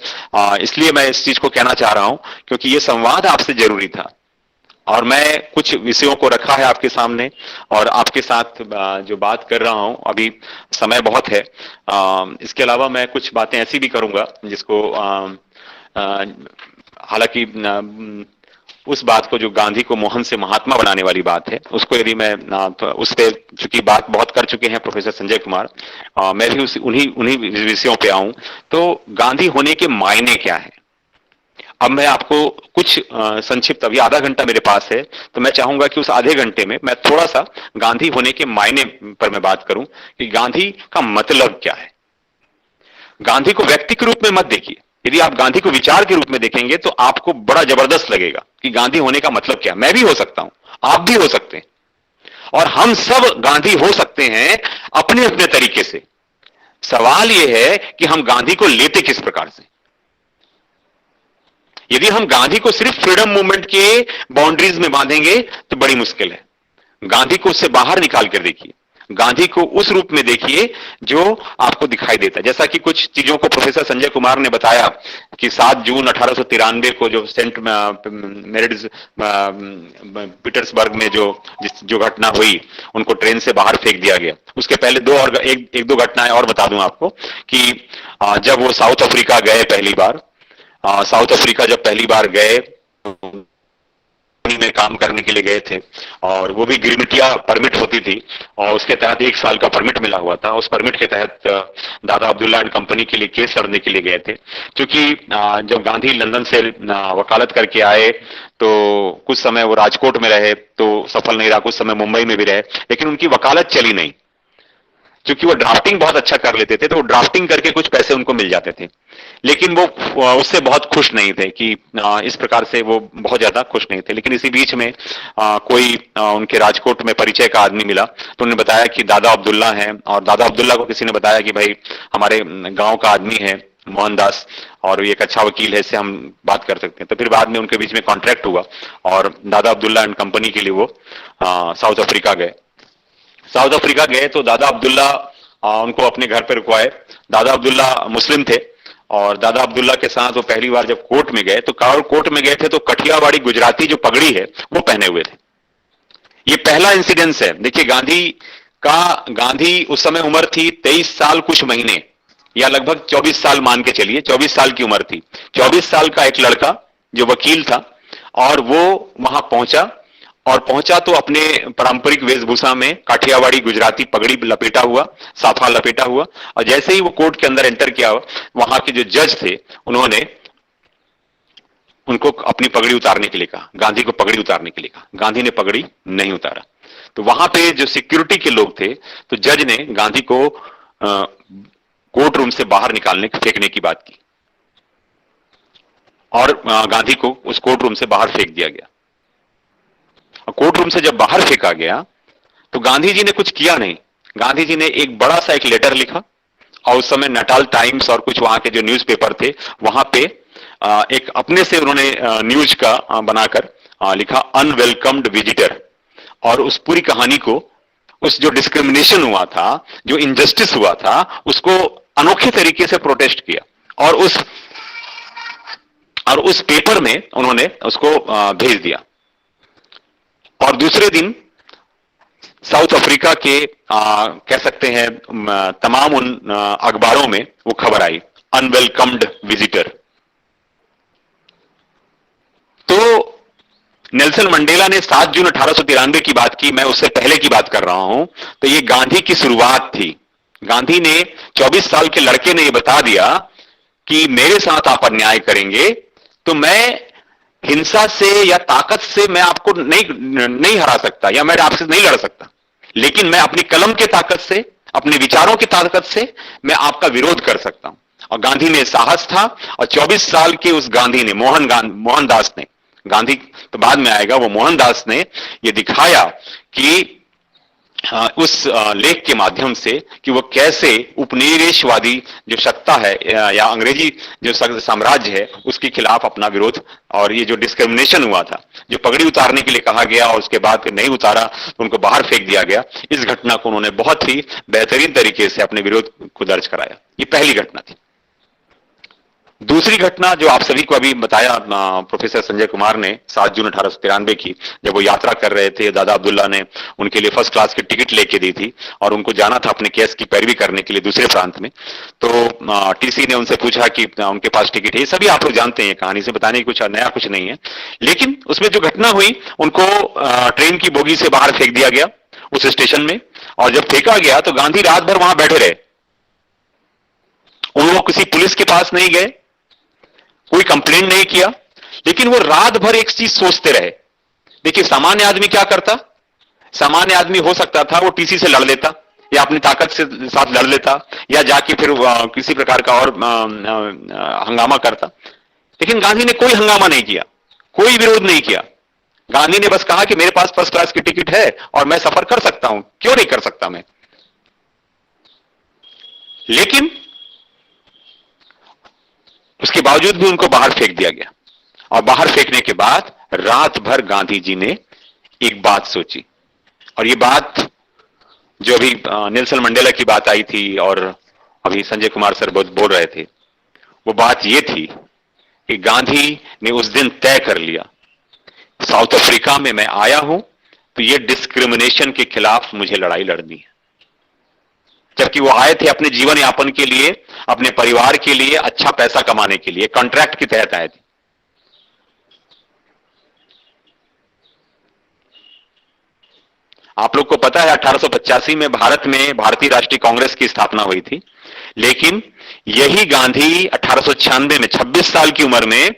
इसलिए मैं इस चीज को कहना चाह रहा हूं क्योंकि ये संवाद आपसे जरूरी था और मैं कुछ विषयों को रखा है आपके सामने और आपके साथ जो बात कर रहा हूं, अभी समय बहुत है। इसके अलावा मैं कुछ बातें ऐसी भी करूंगा जिसको हालांकि उस बात को जो गांधी को मोहन से महात्मा बनाने वाली बात है, उसको यदि मैं उस पे चूंकि बात बहुत कर चुके हैं प्रोफेसर संजय कुमार, मैं भी उन्हीं विषयों पे आऊं तो गांधी होने के मायने क्या है। अब मैं आपको कुछ संक्षिप्त, अभी आधा घंटा मेरे पास है तो मैं चाहूंगा कि उस आधे घंटे में मैं थोड़ा सा गांधी होने के मायने पर मैं बात करूं कि गांधी का मतलब क्या है। गांधी को व्यक्ति के रूप में मत देखिए, यदि आप गांधी को विचार के रूप में देखेंगे तो आपको बड़ा जबरदस्त लगेगा कि गांधी होने का मतलब क्या। मैं भी हो सकता हूं, आप भी हो सकते हैं और हम सब गांधी हो सकते हैं अपने अपने तरीके से। सवाल यह है कि हम गांधी को लेते किस प्रकार से। यदि हम गांधी को सिर्फ फ्रीडम मूवमेंट के बाउंड्रीज में बांधेंगे तो बड़ी मुश्किल है। गांधी को उससे बाहर निकाल कर देखिए, गांधी को उस रूप में देखिए जो आपको दिखाई देता है। जैसा कि कुछ चीजों को प्रोफेसर संजय कुमार ने बताया कि 7 जून 1893 को जो सेंट मेरिट्स पीटर्सबर्ग में जो घटना हुई, उनको ट्रेन से बाहर फेंक दिया गया। उसके पहले एक दो घटनाएं और बता दूं आपको कि जब वो साउथ अफ्रीका गए पहली बार, साउथ अफ्रीका जब पहली बार गए में काम करने के लिए गए थे और वो भी गिरमिटिया परमिट होती थी और उसके तहत 1 साल का परमिट मिला हुआ था। उस परमिट के तहत दादा अब्दुल्ला एंड कंपनी के लिए केस लड़ने के लिए गए थे। क्योंकि जब गांधी लंदन से वकालत करके आए तो कुछ समय वो राजकोट में रहे तो सफल नहीं रहा, कुछ समय मुंबई में भी रहे, लेकिन उनकी वकालत चली नहीं। क्योंकि वो ड्राफ्टिंग बहुत अच्छा कर लेते थे तो वो ड्राफ्टिंग करके कुछ पैसे उनको मिल जाते थे, लेकिन वो उससे बहुत खुश नहीं थे कि इस प्रकार से वो बहुत ज्यादा खुश नहीं थे। लेकिन इसी बीच में कोई उनके राजकोट में परिचय का आदमी मिला तो उन्होंने बताया कि दादा अब्दुल्ला हैं, और दादा अब्दुल्ला को किसी ने बताया कि भाई हमारे गांव का आदमी है मोहनदास और ये एक अच्छा वकील है, इससे हम बात कर सकते हैं। तो फिर बाद में उनके बीच में कॉन्ट्रैक्ट हुआ और दादा अब्दुल्ला एंड कंपनी के लिए वो साउथ अफ्रीका गए। साउथ अफ्रीका गए तो दादा अब्दुल्ला उनको अपने घर पे रुकवाए। दादा अब्दुल्ला मुस्लिम थे और दादा अब्दुल्ला के साथ वो पहली बार जब कोर्ट में गए तो कोर्ट में गए थे तो कठियावाड़ी गुजराती जो पगड़ी है वो पहने हुए थे। ये पहला इंसिडेंस है। देखिए गांधी उस समय उम्र थी 23 साल कुछ महीने या लगभग 24 साल मान के चलिए, 24 साल की उम्र थी। 24 साल का एक लड़का जो वकील था और वो वहां पहुंचा तो अपने पारंपरिक वेशभूषा में काठियावाड़ी गुजराती पगड़ी लपेटा हुआ, साफा लपेटा हुआ, और जैसे ही वो कोर्ट के अंदर एंटर किया वहां के जो जज थे उन्होंने उनको अपनी पगड़ी उतारने के लिए कहा, गांधी को पगड़ी उतारने के लिए कहा। गांधी ने पगड़ी नहीं उतारा। तो वहां पे जो सिक्योरिटी के लोग थे तो जज ने गांधी को कोर्ट रूम से बाहर फेंकने की बात की और गांधी को उस कोर्ट रूम से बाहर फेंक दिया गया। कोर्ट रूम से जब बाहर फेंका गया तो गांधी जी ने कुछ किया नहीं। गांधी जी ने एक बड़ा सा एक लेटर लिखा और उस समय नटाल टाइम्स और कुछ वहां के जो न्यूज़पेपर थे वहां पे एक अपने से उन्होंने न्यूज का बनाकर लिखा अनवेलकम्ड विजिटर, और उस पूरी कहानी को, उस जो डिस्क्रिमिनेशन हुआ था, जो इनजस्टिस हुआ था, उसको अनोखे तरीके से प्रोटेस्ट किया और उस पेपर में उन्होंने उसको भेज दिया। और दूसरे दिन साउथ अफ्रीका के कह सकते हैं तमाम उन अखबारों में वो खबर आई, अनवेलकम्ड विजिटर। तो नेल्सन मंडेला ने 7 जून 1893 की बात की, मैं उससे पहले की बात कर रहा हूं। तो ये गांधी की शुरुआत थी। गांधी ने 24 साल के लड़के ने ये बता दिया कि मेरे साथ आप अन्याय करेंगे तो मैं हिंसा से या ताकत से मैं आपको नहीं हरा सकता या मैं आपसे नहीं लड़ सकता, लेकिन मैं अपनी कलम के ताकत से, अपने विचारों की ताकत से मैं आपका विरोध कर सकता हूं। और गांधी में साहस था और 24 साल के उस गांधी ने, मोहनदास ने, गांधी तो बाद में आएगा, वो मोहनदास ने ये दिखाया कि उस लेख के माध्यम से कि वो कैसे उपनिवेशवादी जो सत्ता है या अंग्रेजी जो साम्राज्य है उसके खिलाफ अपना विरोध, और ये जो डिस्क्रिमिनेशन हुआ था, जो पगड़ी उतारने के लिए कहा गया और उसके बाद नहीं उतारा तो उनको बाहर फेंक दिया गया, इस घटना को उन्होंने बहुत ही बेहतरीन तरीके से अपने विरोध को दर्ज कराया। ये पहली घटना थी। दूसरी घटना जो आप सभी को अभी बताया प्रोफेसर संजय कुमार ने 7 जून 1893 की, जब वो यात्रा कर रहे थे, दादा अब्दुल्ला ने उनके लिए फर्स्ट क्लास की टिकट लेके दी थी और उनको जाना था अपने केस की पैरवी करने के लिए दूसरे प्रांत में। तो टीसी ने उनसे पूछा कि उनके पास टिकट है। ये सभी आप लोग जानते हैं, कहानी से बताने की कुछ नया कुछ नहीं है। लेकिन उसमें जो घटना हुई, उनको ट्रेन की बोगी से बाहर फेंक दिया गया उस स्टेशन में, और जब फेंका गया तो गांधी रात भर वहां बैठे रहे। उन लोग किसी पुलिस के पास नहीं गए, कोई कंप्लेंट नहीं किया, लेकिन वो रात भर एक चीज सोचते रहे। देखिए सामान्य आदमी क्या करता, सामान्य आदमी हो सकता था वो टीसी से लड़ लेता या अपनी ताकत से साथ लड़ लेता या जाके फिर किसी प्रकार का और हंगामा करता। लेकिन गांधी ने कोई हंगामा नहीं किया, कोई विरोध नहीं किया। गांधी ने बस कहा कि मेरे पास फर्स्ट क्लास की टिकट है और मैं सफर कर सकता हूं, क्यों नहीं कर सकता मैं। लेकिन उसके बावजूद भी उनको बाहर फेंक दिया गया, और बाहर फेंकने के बाद रात भर गांधी जी ने एक बात सोची। और ये बात जो अभी नेल्सन मंडेला की बात आई थी और अभी संजय कुमार सर बहुत बोल रहे थे, वो बात ये थी कि गांधी ने उस दिन तय कर लिया, साउथ अफ्रीका में मैं आया हूं तो ये डिस्क्रिमिनेशन के खिलाफ मुझे लड़ाई लड़नी है। जबकि वो आए थे अपने जीवन यापन के लिए, अपने परिवार के लिए, अच्छा पैसा कमाने के लिए, कॉन्ट्रैक्ट के तहत आए थे। आप लोग को पता है 1885 में भारत में भारतीय राष्ट्रीय कांग्रेस की स्थापना हुई थी, लेकिन यही गांधी 1896 में 26 साल की उम्र में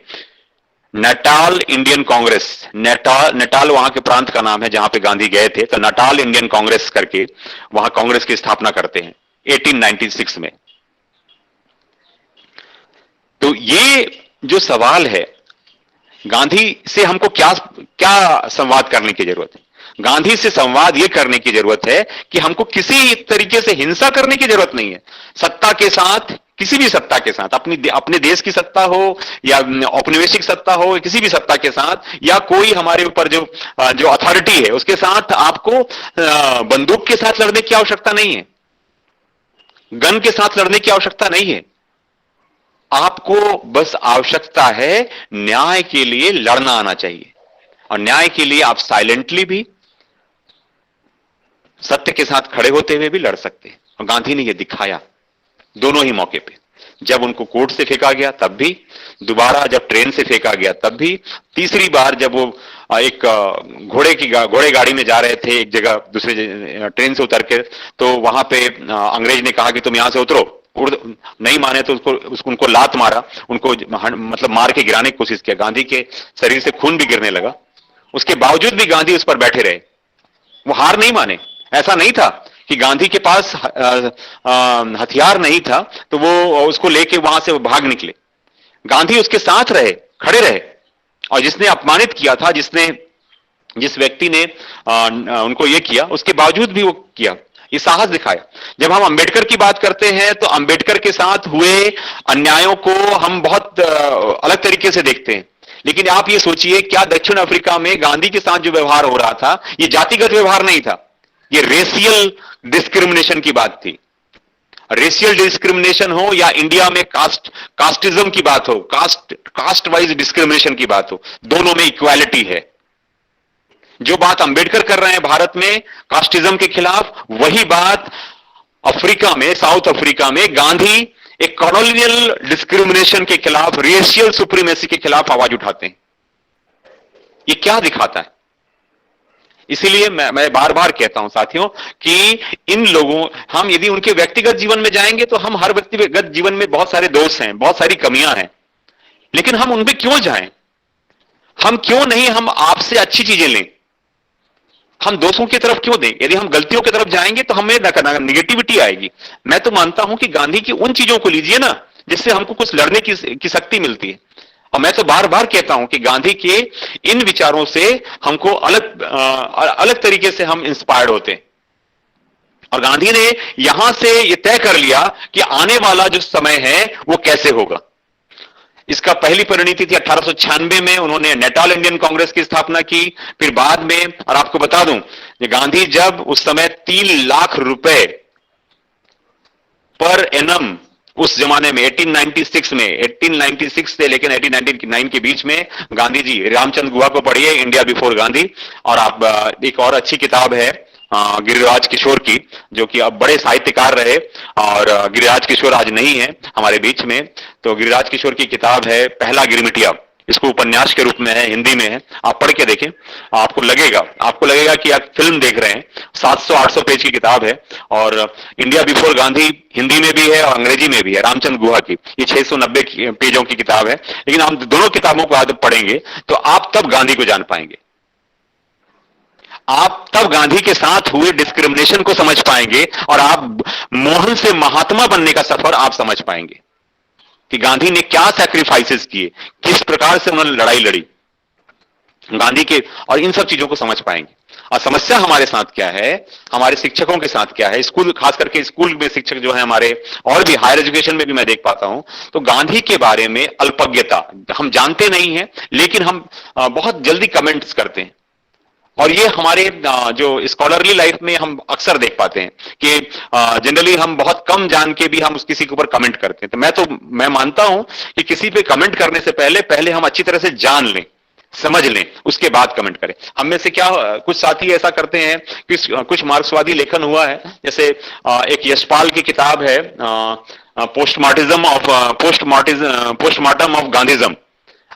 नटाल इंडियन कांग्रेस, नटाल वहां के प्रांत का नाम है जहां पे गांधी गए थे, तो नटाल इंडियन कांग्रेस करके वहां कांग्रेस की स्थापना करते हैं 1896 में। तो ये जो सवाल है, गांधी से हमको क्या क्या संवाद करने की जरूरत है? गांधी से संवाद यह करने की जरूरत है कि हमको किसी तरीके से हिंसा करने की जरूरत नहीं है। सत्ता के साथ, किसी भी सत्ता के साथ, अपने देश की सत्ता हो या औपनिवेशिक सत्ता हो, किसी भी सत्ता के साथ, या कोई हमारे ऊपर जो अथॉरिटी है उसके साथ आपको बंदूक के साथ लड़ने की आवश्यकता नहीं है, गन के साथ लड़ने की आवश्यकता नहीं है। आपको बस आवश्यकता है न्याय के लिए लड़ना आना चाहिए, और न्याय के लिए आप साइलेंटली भी, सत्य के साथ खड़े होते हुए भी लड़ सकते हैं। और गांधी ने यह दिखाया दोनों ही मौके पे। जब उनको कोर्ट से फेंका गया तब भी, दोबारा जब ट्रेन से फेंका गया तब भी, तीसरी बार जब वो एक घोड़े गाड़ी में जा रहे थे एक जगह दूसरे ट्रेन से उतर के, तो वहां पे अंग्रेज ने कहा कि तुम यहां से उतरो, नहीं माने तो उनको लात मारा, उनको मतलब मार के गिराने की कोशिश किया। गांधी के शरीर से खून भी गिरने लगा, उसके बावजूद भी गांधी उस पर बैठे रहे, वो हार नहीं माने। ऐसा नहीं था कि गांधी के पास हथियार नहीं था तो वो उसको लेके वहां से भाग निकले। गांधी उसके साथ रहे, खड़े रहे, और जिसने अपमानित किया था, जिस व्यक्ति ने उनको ये किया, उसके बावजूद भी वो किया, ये साहस दिखाया। जब हम अंबेडकर की बात करते हैं तो अंबेडकर के साथ हुए अन्यायों को हम बहुत अलग तरीके से देखते हैं, लेकिन आप ये सोचिए, क्या दक्षिण अफ्रीका में गांधी के साथ जो व्यवहार हो रहा था ये जातिगत व्यवहार नहीं था, ये रेशियल डिस्क्रिमिनेशन की बात थी। रेशियल डिस्क्रिमिनेशन हो या इंडिया में कास्टिज्म की बात हो, कास्ट वाइज डिस्क्रिमिनेशन की बात हो, दोनों में इक्वालिटी है। जो बात अंबेडकर कर रहे हैं भारत में कास्टिज्म के खिलाफ, वही बात अफ्रीका में, साउथ अफ्रीका में गांधी एक कॉलोनियल डिस्क्रिमिनेशन के खिलाफ, रेशियल सुप्रीमेसी के खिलाफ आवाज उठाते हैं। ये क्या दिखाता है? इसीलिए मैं बार बार कहता हूं साथियों कि इन लोगों, हम यदि उनके व्यक्तिगत जीवन में जाएंगे तो हम हर व्यक्तिगत जीवन में बहुत सारे दोष हैं, बहुत सारी कमियां हैं, लेकिन हम उनपे क्यों जाएं? हम क्यों नहीं हम आपसे अच्छी चीजें लें? हम दोषों की तरफ क्यों दें? यदि हम गलतियों की तरफ जाएंगे तो हमें निगेटिविटी आएगी। मैं तो मानता हूं कि गांधी की उन चीजों को लीजिए ना जिससे हमको कुछ लड़ने की शक्ति मिलती है। और मैं तो बार बार कहता हूं कि गांधी के इन विचारों से हमको अलग तरीके से हम इंस्पायर्ड होते हैं। और गांधी ने यहां से यह तय कर लिया कि आने वाला जो समय है वो कैसे होगा। इसका पहली परिणति थी 1896 में, उन्होंने नेटाल इंडियन कांग्रेस की स्थापना की। फिर बाद में, और आपको बता दूं, ये गांधी जब उस समय 3 लाख रुपए पर एनम, उस जमाने में 1896 से लेकिन 1899 के बीच में, गांधी जी, रामचंद्र गुहा को पढ़िए, इंडिया बिफोर गांधी। और आप एक और अच्छी किताब है गिरिराज किशोर की, जो कि अब बड़े साहित्यकार रहे, और गिरिराज किशोर आज नहीं है हमारे बीच में। तो गिरिराज किशोर की किताब है पहला गिरमिटिया, इसको उपन्यास के रूप में है, हिंदी में है, आप पढ़ के देखें, आपको लगेगा कि आप फिल्म देख रहे हैं। 700-800 पेज की किताब है, और इंडिया बिफोर गांधी हिंदी में भी है और अंग्रेजी में भी है, रामचंद्र गुहा की। ये 690 पेजों की किताब है, लेकिन हम दोनों किताबों को आज पढ़ेंगे तो आप तब गांधी को जान पाएंगे, आप तब गांधी के साथ हुए डिस्क्रिमिनेशन को समझ पाएंगे, और आप मोहन से महात्मा बनने का सफर आप समझ पाएंगे कि गांधी ने क्या सैक्रिफाइसेस किए, किस प्रकार से उन्होंने लड़ाई लड़ी गांधी के, और इन सब चीजों को समझ पाएंगे। और समस्या हमारे साथ क्या है, हमारे शिक्षकों के साथ क्या है, स्कूल, खास करके स्कूल में शिक्षक जो है हमारे, और भी हायर एजुकेशन में भी मैं देख पाता हूं, तो गांधी के बारे में अल्पज्ञता, हम जानते नहीं है, लेकिन हम बहुत जल्दी कमेंट्स करते हैं। और ये हमारे जो स्कॉलरली लाइफ में हम अक्सर देख पाते हैं कि जनरली हम बहुत कम जान के भी हम उस किसी के ऊपर कमेंट करते हैं। तो मैं मानता हूं कि किसी पे कमेंट करने से पहले हम अच्छी तरह से जान लें, समझ लें, उसके बाद कमेंट करें। हम में से क्या कुछ साथी ऐसा करते हैं कि कुछ मार्क्सवादी लेखन हुआ है, जैसे एक यशपाल की किताब है पोस्टमार्टम ऑफ गांधीज्म।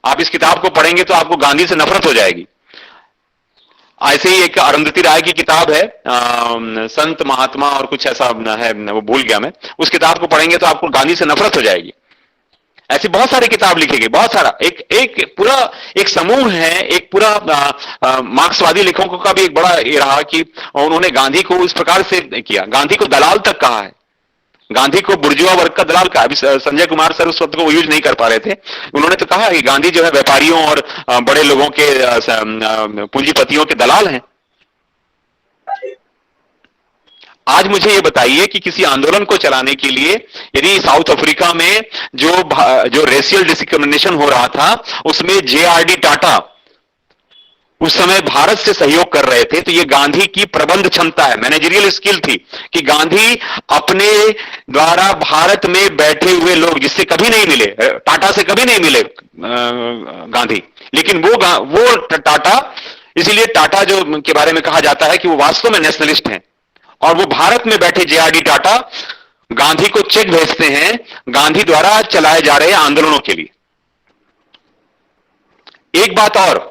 आप इस किताब को पढ़ेंगे तो आपको गांधी से नफरत हो जाएगी। ऐसे ही एक अरुंधति राय की किताब है संत महात्मा और कुछ ऐसा है, वो भूल गया मैं, उस किताब को पढ़ेंगे तो आपको गांधी से नफरत हो जाएगी। ऐसी बहुत सारी किताब लिखी गई, बहुत सारा, एक पूरा एक समूह है, एक पूरा मार्क्सवादी लेखकों का भी एक बड़ा ये रहा कि उन्होंने गांधी को इस प्रकार से किया, गांधी को दलाल तक कहा है, गांधी को बुर्जुआ वर्ग का दलाल कहा। अभी संजय कुमार सर उस शब्द को यूज नहीं कर पा रहे थे, उन्होंने तो कहा कि गांधी जो है व्यापारियों और बड़े लोगों के पूंजीपतियों के दलाल हैं। आज मुझे ये बताइए कि किसी आंदोलन को चलाने के लिए, यदि साउथ अफ्रीका में जो रेशियल डिस्क्रिमिनेशन हो रहा था, उसमें JRD टाटा उस समय भारत से सहयोग कर रहे थे, तो ये गांधी की प्रबंध क्षमता है, मैनेजरियल स्किल थी कि गांधी अपने द्वारा भारत में बैठे हुए लोग, जिससे कभी नहीं मिले, टाटा से कभी नहीं मिले गांधी, लेकिन वो टाटा, इसीलिए टाटा जो के बारे में कहा जाता है कि वो वास्तव में नेशनलिस्ट हैं, और वो भारत में बैठे JRD टाटा गांधी को चेक भेजते हैं गांधी द्वारा चलाए जा रहे आंदोलनों के लिए। एक बात और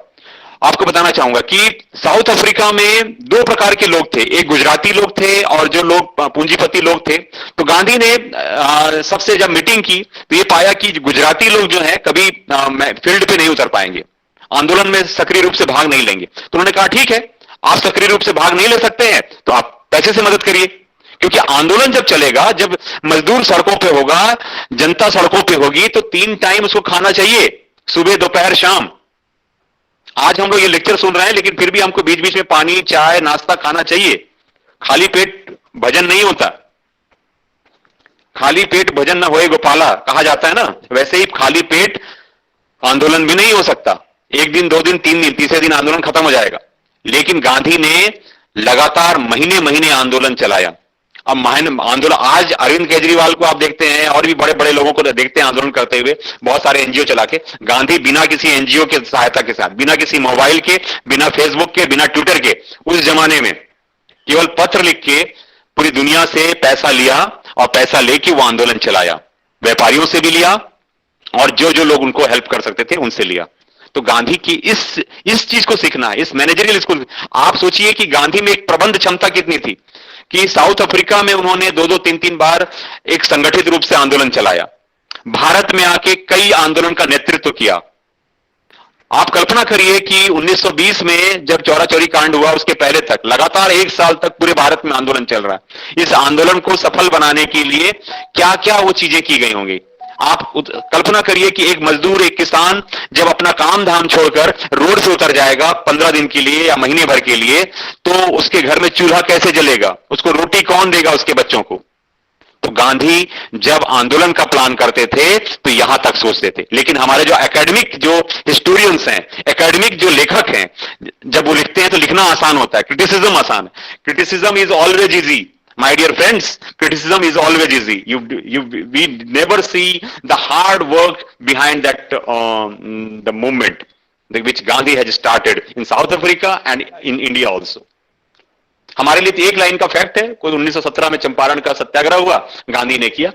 आपको बताना चाहूंगा कि साउथ अफ्रीका में 2 प्रकार के लोग थे, एक गुजराती लोग थे और जो लोग पूंजीपति लोग थे। तो गांधी ने सबसे जब मीटिंग की तो ये पाया कि गुजराती लोग जो हैं कभी फील्ड पे नहीं उतर पाएंगे, आंदोलन में सक्रिय रूप से भाग नहीं लेंगे। तो उन्होंने कहा ठीक है, आप सक्रिय रूप से भाग नहीं ले सकते हैं तो आप पैसे से मदद करिए, क्योंकि आंदोलन जब चलेगा, जब मजदूर सड़कों पे होगा, जनता सड़कों पे होगी, तो 3 टाइम उसको खाना चाहिए, सुबह, दोपहर, शाम। आज हम लोग ये लेक्चर सुन रहे हैं, लेकिन फिर भी हमको बीच बीच में पानी, चाय, नाश्ता खाना चाहिए। खाली पेट भजन नहीं होता, खाली पेट भजन न होए गोपाला कहा जाता है ना, वैसे ही खाली पेट आंदोलन भी नहीं हो सकता। 1 दिन, 2 दिन, 3 दिन, तीसरे दिन आंदोलन खत्म हो जाएगा। लेकिन गांधी ने लगातार महीने महीने आंदोलन चलाया। अब आंदोलन, आज अरविंद केजरीवाल को आप देखते हैं और भी बड़े बड़े लोगों को देखते हैं आंदोलन करते हुए, बहुत सारे एनजीओ चला के। गांधी बिना किसी एनजीओ के सहायता के साथ, बिना किसी मोबाइल के, बिना फेसबुक के, बिना ट्विटर के, उस जमाने में केवल पत्र लिख के पूरी दुनिया से पैसा लिया, और पैसा लेके वो आंदोलन चलाया। व्यापारियों से भी लिया और जो जो लोग उनको हेल्प कर सकते थे उनसे लिया। तो गांधी की इस चीज को सीखना है, इस मैनेजरियल स्कूल। आप सोचिए कि गांधी में एक प्रबंध क्षमता कितनी थी कि साउथ अफ्रीका में उन्होंने 2-2, 3-3 बार एक संगठित रूप से आंदोलन चलाया, भारत में आके कई आंदोलन का नेतृत्व किया। आप कल्पना करिए कि 1920 में जब चौरा चौरी कांड हुआ, उसके पहले तक लगातार 1 साल तक पूरे भारत में आंदोलन चल रहा है। इस आंदोलन को सफल बनाने के लिए क्या क्या वो चीजें की गई होंगी। आप कल्पना करिए कि एक मजदूर, एक किसान जब अपना काम धाम छोड़कर रोड से उतर जाएगा 15 दिन के लिए या महीने भर के लिए, तो उसके घर में चूल्हा कैसे जलेगा, उसको रोटी कौन देगा उसके बच्चों को। तो गांधी जब आंदोलन का प्लान करते थे तो यहां तक सोचते थे। लेकिन हमारे जो एकेडमिक जो हिस्टोरियंस हैं, एकेडमिक जो लेखक हैं, जब वो लिखते हैं तो लिखना आसान होता है, क्रिटिसिज्म आसान है। Criticism is always easy my dear friends, criticism is always easy. We never see the hard work behind that the movement which Gandhi has started in South Africa and in India also. हमारे लिए तो एक line का fact है, कोई 1917 में चंपारण का सत्याग्रह हुआ, गांधी ने किया।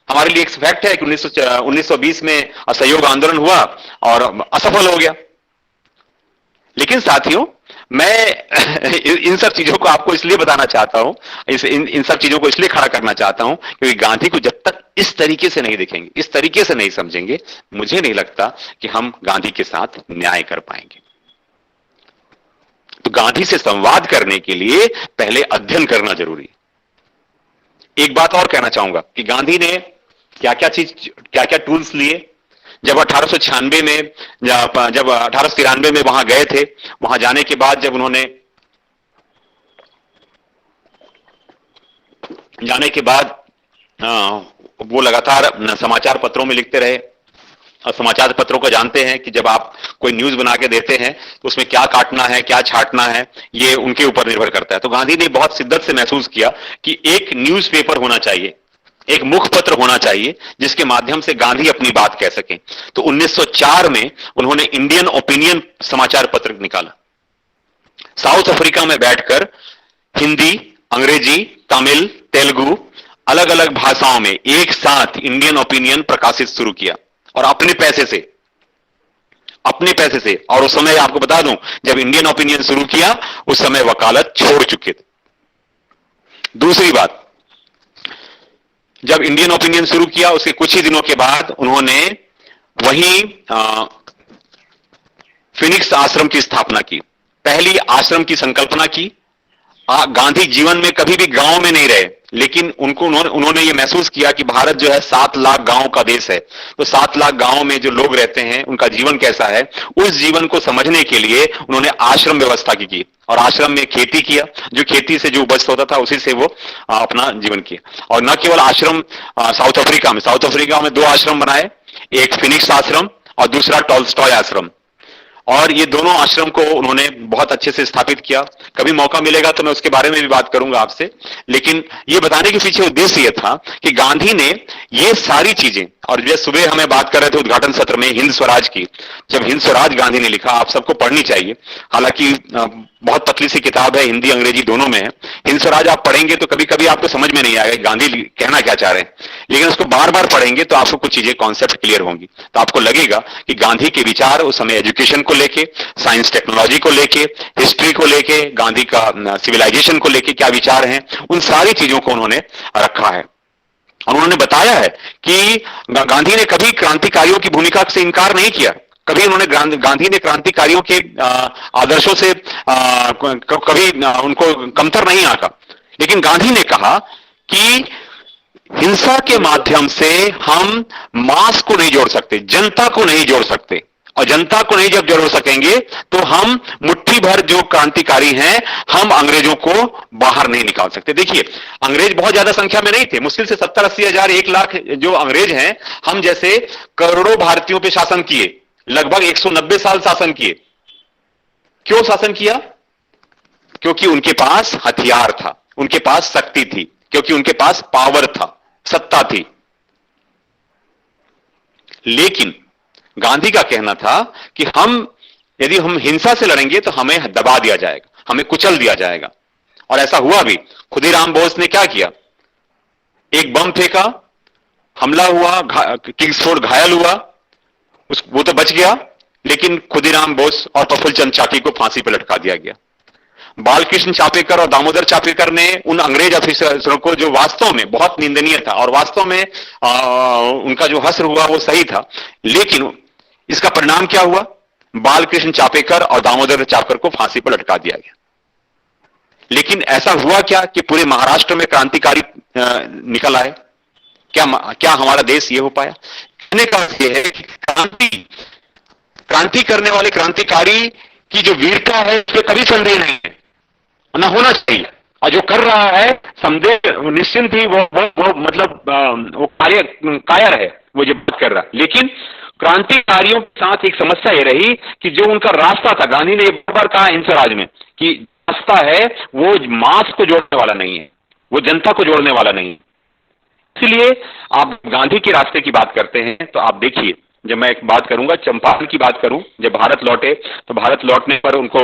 हमारे लिए एक फैक्ट है कि 1920 में असहयोग आंदोलन हुआ और असफल हो गया। लेकिन साथियों, मैं इन सब चीजों को आपको इसलिए बताना चाहता हूं, इन सब चीजों को इसलिए खड़ा करना चाहता हूं क्योंकि गांधी को जब तक इस तरीके से नहीं देखेंगे, इस तरीके से नहीं समझेंगे, मुझे नहीं लगता कि हम गांधी के साथ न्याय कर पाएंगे। तो गांधी से संवाद करने के लिए पहले अध्ययन करना जरूरी। एक बात और कहना चाहूंगा कि गांधी ने क्या क्या टूल्स लिए। जब 1896 में, जब 1893 में वहां गए थे, वहां जाने के बाद जब उन्होंने जाने के बाद वो लगातार समाचार पत्रों में लिखते रहे। और समाचार पत्रों को जानते हैं कि जब आप कोई न्यूज बना के देते हैं तो उसमें क्या काटना है, क्या छांटना है, ये उनके ऊपर निर्भर करता है। तो गांधी ने बहुत शिद्दत से महसूस किया कि एक न्यूज़पेपर होना चाहिए, एक मुखपत्र होना चाहिए जिसके माध्यम से गांधी अपनी बात कह सकें। तो 1904 में उन्होंने इंडियन ओपिनियन समाचार पत्र निकाला। साउथ अफ्रीका में बैठकर हिंदी, अंग्रेजी, तमिल, तेलुगु, अलग अलग भाषाओं में एक साथ इंडियन ओपिनियन प्रकाशित शुरू किया और अपने पैसे से। और उस समय आपको बता दूं, जब इंडियन ओपिनियन शुरू किया उस समय वकालत छोड़ चुके थे। दूसरी बात, जब इंडियन ओपिनियन शुरू किया उसके कुछ ही दिनों के बाद उन्होंने वहीं फिनिक्स आश्रम की स्थापना की, पहली आश्रम की संकल्पना की। गांधी जीवन में कभी भी गांव में नहीं रहे, लेकिन उन्होंने ये महसूस किया कि भारत जो है 7 लाख गांव का देश है। तो 7 लाख गांव में जो लोग रहते हैं उनका जीवन कैसा है, उस जीवन को समझने के लिए उन्होंने आश्रम व्यवस्था की और आश्रम में खेती किया। जो खेती से जो उपज होता था उसी से वो अपना जीवन किया। और न केवल आश्रम साउथ अफ्रीका में 2 आश्रम बनाए, एक फिनिक्स आश्रम और दूसरा टॉल्स्टॉय आश्रम। और ये दोनों आश्रम को उन्होंने बहुत अच्छे से स्थापित किया। कभी मौका मिलेगा तो मैं उसके बारे में भी बात करूंगा आपसे। लेकिन ये बताने के पीछे उद्देश्य ये था कि गांधी ने ये सारी चीजें, और जैसे सुबह हमें बात कर रहे थे उद्घाटन सत्र में हिंद स्वराज की, जब हिंद स्वराज गांधी ने लिखा, आप सबको पढ़नी चाहिए। हालांकि बहुत पतली सी किताब है, हिंदी अंग्रेजी दोनों में है। हिंद स्वराज आप पढ़ेंगे तो कभी कभी आपको समझ में नहीं आएगा गांधी कहना क्या चाह रहे हैं, लेकिन उसको बार बार पढ़ेंगे तो आपको कुछ चीजें कॉन्सेप्ट क्लियर होंगी। तो आपको लगेगा कि गांधी के विचार उस समय एजुकेशन को लेके, साइंस टेक्नोलॉजी को लेके, हिस्ट्री को लेके, गांधी का सिविलाइजेशन को लेके क्या विचार हैं, उन सारी चीजों को उन्होंने रखा है। और उन्होंने बताया है कि गांधी ने कभी क्रांतिकारियों की भूमिका से इनकार नहीं किया। कभी उन्होंने गांधी ने क्रांतिकारियों के आदर्शों से कभी उनको कमतर नहीं आंका। लेकिन गांधी ने कहा कि हिंसा के माध्यम से हम मास को नहीं जोड़ सकते, जनता को नहीं जोड़ सकते, और जनता को नहीं जब जोड़ सकेंगे तो हम मुट्ठी भर जो क्रांतिकारी हैं, हम अंग्रेजों को बाहर नहीं निकाल सकते। देखिए, अंग्रेज बहुत ज्यादा संख्या में नहीं थे, मुश्किल से 70-80 हजार, 1 लाख जो अंग्रेज हैं, हम जैसे करोड़ों भारतीयों पे शासन किए, लगभग 190 साल शासन किए। क्यों शासन किया? क्योंकि उनके पास हथियार था, उनके पास शक्ति थी, क्योंकि उनके पास पावर था, सत्ता थी। लेकिन गांधी का कहना था कि यदि हम हिंसा से लड़ेंगे तो हमें दबा दिया जाएगा, हमें कुचल दिया जाएगा। और ऐसा हुआ भी। खुदीराम बोस ने क्या किया? एक बम फेंका, हमला हुआ, किंग्सफोर्ड घायल हुआ, वो तो बच गया, लेकिन खुदीराम बोस और प्रफुल्ल चंद्र चाकी को फांसी पर लटका दिया गया। बालकृष्ण चापेकर और दामोदर चापेकर ने उन अंग्रेज अफिसरों को, जो वास्तव में बहुत निंदनीय था और वास्तव में उनका जो हश्र हुआ वो सही था, लेकिन इसका परिणाम क्या हुआ? बालकृष्ण चापेकर और दामोदर चापेकर को फांसी पर लटका दिया गया। लेकिन ऐसा हुआ क्या कि पूरे महाराष्ट्र में क्रांतिकारी निकल आए? क्या हमारा देश ये हो पाया? कहने का अर्थ ये है कि क्रांति करने वाले क्रांतिकारी की जो वीरता है उसमें कभी संदेह नहीं है, ना होना चाहिए। और जो कर रहा है संदेह निश्चिंत ही वो मतलब वो कायर है वो जो बात कर रहा है। लेकिन क्रांतिकारियों के साथ एक समस्या ये रही कि जो उनका रास्ता था, गांधी ने एक बार कहा हिंद स्वराज में कि रास्ता है वो मास को जोड़ने वाला नहीं है, वो जनता को जोड़ने वाला नहीं है। इसलिए आप गांधी के रास्ते की बात करते हैं तो आप देखिए, जब मैं एक बात करूंगा चंपारण की बात करूं, जब भारत लौटे तो भारत लौटने पर उनको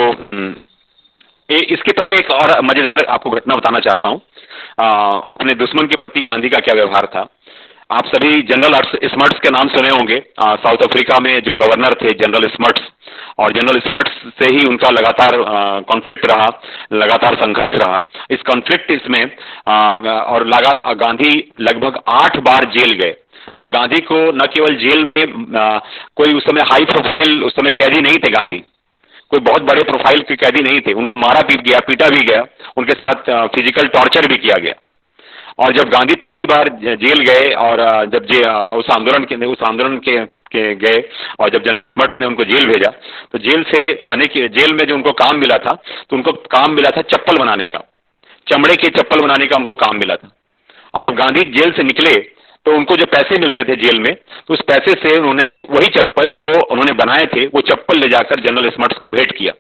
इसके पहले एक और मजेदार आपको घटना बताना चाह रहा हूं। अपने दुश्मन के प्रति गांधी का क्या व्यवहार था। आप सभी जनरल स्मर्ट्स के नाम सुने होंगे। साउथ अफ्रीका में जो गवर्नर थे जनरल स्मर्ट्स, और जनरल स्मर्ट्स से ही उनका लगातार कॉन्फ्लिक्ट रहा, लगातार संघर्ष रहा। इस कॉन्फ्लिक्ट इसमें और गांधी लगभग 8 बार जेल गए। गांधी को न केवल जेल में कोई उस समय हाई प्रोफाइल उस समय कैदी नहीं थे, गांधी कोई बहुत बड़े प्रोफाइल के कैदी नहीं थे, उन मारा भी गया, पीटा भी गया, उनके साथ फिजिकल टॉर्चर भी किया गया। और जब गांधी बार जेल गए और जब उस आंदोलन के गए और जब जनमत ने उनको जेल भेजा तो जेल में जो उनको काम मिला था, तो उनको काम मिला था चप्पल बनाने का, चमड़े के चप्पल बनाने का काम मिला था। और गांधी जेल से निकले तो उनको जो पैसे मिलते थे जेल में, तो उस पैसे से उन्होंने वही चप्पल जो उन्होंने बनाए थे वो चप्पल ले जाकर जनरल स्मर्ट्स को भेंट किया।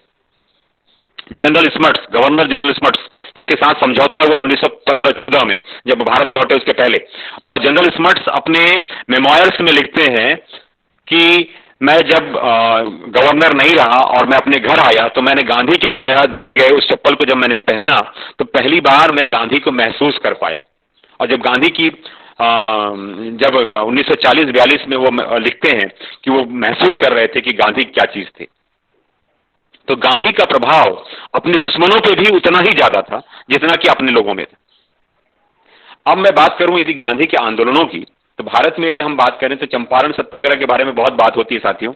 General smuts, governor general smuts के साथ समझौता हुआ 1914 में, जब भारत लौटे उसके पहले। जनरल स्मर्ट्स अपने मेमोयर्स में लिखते हैं कि मैं जब गवर्नर नहीं रहा और मैं अपने घर आया तो मैंने गांधी के गए उस चप्पल को जब मैंने पहना तो पहली बार मैं गांधी को महसूस कर पाया। और जब गांधी की जब 1940-42 में वो लिखते हैं कि वो महसूस कर रहे थे कि गांधी क्या चीज थे, तो गांधी का प्रभाव अपने दुश्मनों पे भी उतना ही ज्यादा था जितना कि अपने लोगों में था। अब मैं बात करूं यदि गांधी के आंदोलनों की, तो भारत में हम बात करें तो चंपारण सत्याग्रह के बारे में बहुत बात होती है साथियों।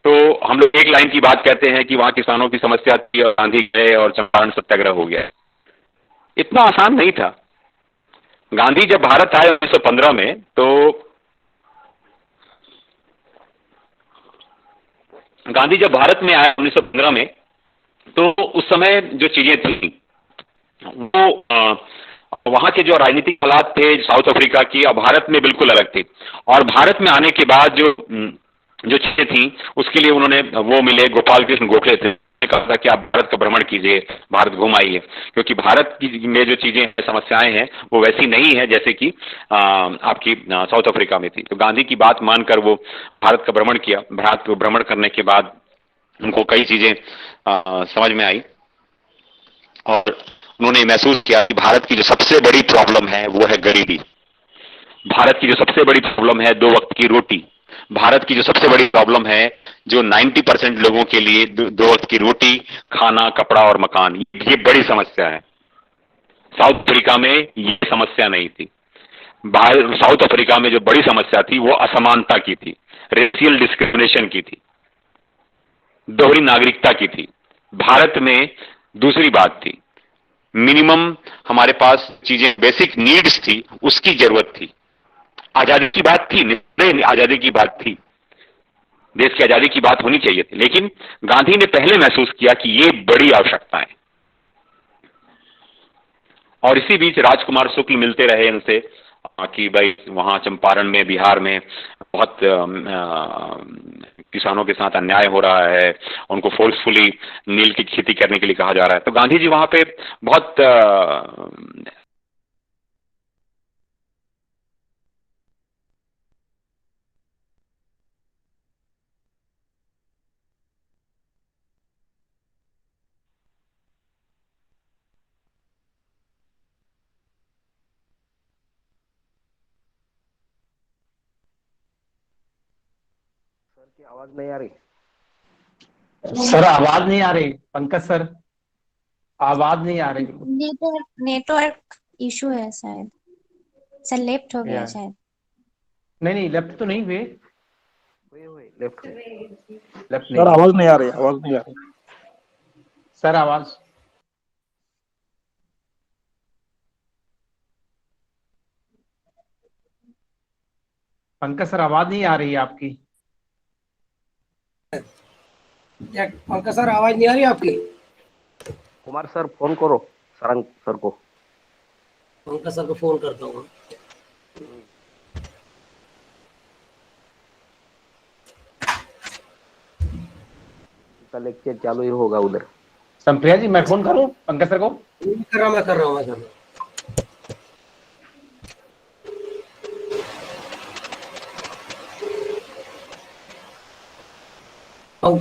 तो हम लोग एक लाइन की बात कहते हैं कि वहां किसानों की समस्या थी और गांधी गए और चंपारण सत्याग्रह हो गया। इतना आसान नहीं था। गांधी जब भारत आए 1915 में, तो गांधी जब भारत में आया 1915 में, तो उस समय जो चीजें थी वो वहां के जो राजनीतिक हालात थे साउथ अफ्रीका की और भारत में बिल्कुल अलग थे। और भारत में आने के बाद जो चीजें थी उसके लिए उन्होंने वो मिले, गोपाल कृष्ण गोखले थे, कहा था कि आप भारत का भ्रमण कीजिए, भारत घूम आइए, क्योंकि भारत की में जो चीजें समस्याएं हैं वो वैसी नहीं है जैसे कि आपकी साउथ अफ्रीका में थी। तो गांधी की बात मानकर वो भारत का भ्रमण किया। भारत को भ्रमण करने के बाद उनको कई चीजें समझ में आई और उन्होंने महसूस किया कि भारत की जो सबसे बड़ी प्रॉब्लम है वो है गरीबी। भारत की जो सबसे बड़ी प्रॉब्लम है 2 वक्त की रोटी। भारत की जो सबसे बड़ी प्रॉब्लम है जो 90% लोगों के लिए 2 वक्त की रोटी, खाना, कपड़ा और मकान, ये बड़ी समस्या है। साउथ अफ्रीका में ये समस्या नहीं थी। साउथ अफ्रीका में जो बड़ी समस्या थी वो असमानता की थी, रेशियल डिस्क्रिमिनेशन की थी, दोहरी नागरिकता की थी। भारत में दूसरी बात थी, मिनिमम हमारे पास चीजें बेसिक नीड्स थी उसकी जरूरत थी। आजादी की बात थी, नहीं आजादी की बात थी, देश की आजादी की बात होनी चाहिए थी, लेकिन गांधी ने पहले महसूस किया कि ये बड़ी आवश्यकता है। और इसी बीच राजकुमार शुक्ल मिलते रहे उनसे कि भाई वहां चंपारण में, बिहार में बहुत किसानों के साथ अन्याय हो रहा है, उनको फोर्सफुली नील की खेती करने के लिए कहा जा रहा है। तो गांधी जी वहां पे बहुत की आवाज नहीं आ रही सर, आवाज नहीं आ रही। पंकज सर, आवाज नहीं आ रही। नेटवर्क इशू है शायद, सर लेफ्ट हो गया या। शायद। नहीं, लेफ्ट तो नहीं हुए। लेफ्ट लेफ्ट सर नहीं। आवाज नहीं आ रही, आवाज नहीं आ रही। सर आवाज पंकज सर आवाज नहीं आ रही है आपकी। क्या पंकज सर आवाज नहीं आ रही आपकी? कुमार सर फोन करो सारंग सर को। पंकज सर को फोन करता हूँ। का लेक्चर चालू ही होगा उधर। संप्रिया जी मैं फोन करूं पंकज सर को? मैं कर रहा हूँ सर।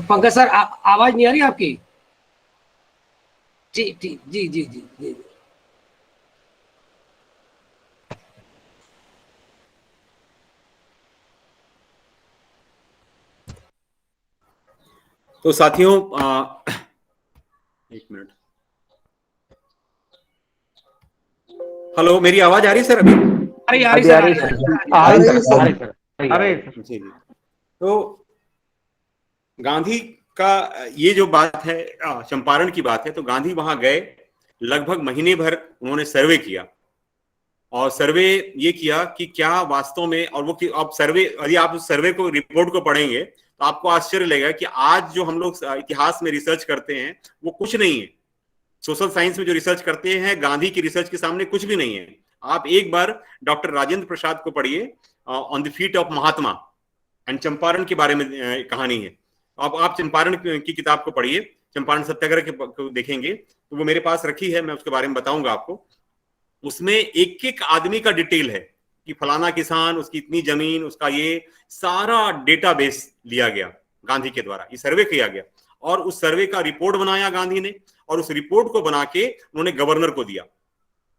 पंकज सर आवाज नहीं आ रही आपकी? जी जी जी जी जी जी। तो साथियों एक मिनट। हेलो, मेरी आवाज आ रही है सर? अभी आ रही सर। जी। तो गांधी का ये जो बात है, चंपारण की बात है, तो गांधी वहां गए, लगभग महीने भर उन्होंने सर्वे किया और सर्वे ये किया कि क्या वास्तव में, और वो अब सर्वे, यदि आप उस सर्वे को, रिपोर्ट को पढ़ेंगे तो आपको आश्चर्य लगेगा कि आज जो हम लोग इतिहास में रिसर्च करते हैं वो कुछ नहीं है। सोशल साइंस में जो रिसर्च करते हैं गांधी की रिसर्च के सामने कुछ भी नहीं है। आप एक बार डॉक्टर राजेंद्र प्रसाद को पढ़िए, on the feet of Mahatma and Champaran के बारे में कहानी है। अब आप चंपारण की किताब को पढ़िए, चंपारण सत्याग्रह को देखेंगे तो वो मेरे पास रखी है, मैं उसके बारे में बताऊंगा आपको। उसमें एक एक आदमी का डिटेल है कि फलाना किसान, उसकी इतनी जमीन, उसका ये सारा डेटाबेस लिया गया गांधी के द्वारा, ये सर्वे किया गया और उस सर्वे का रिपोर्ट बनाया गांधी ने और उस रिपोर्ट को बना के उन्होंने गवर्नर को दिया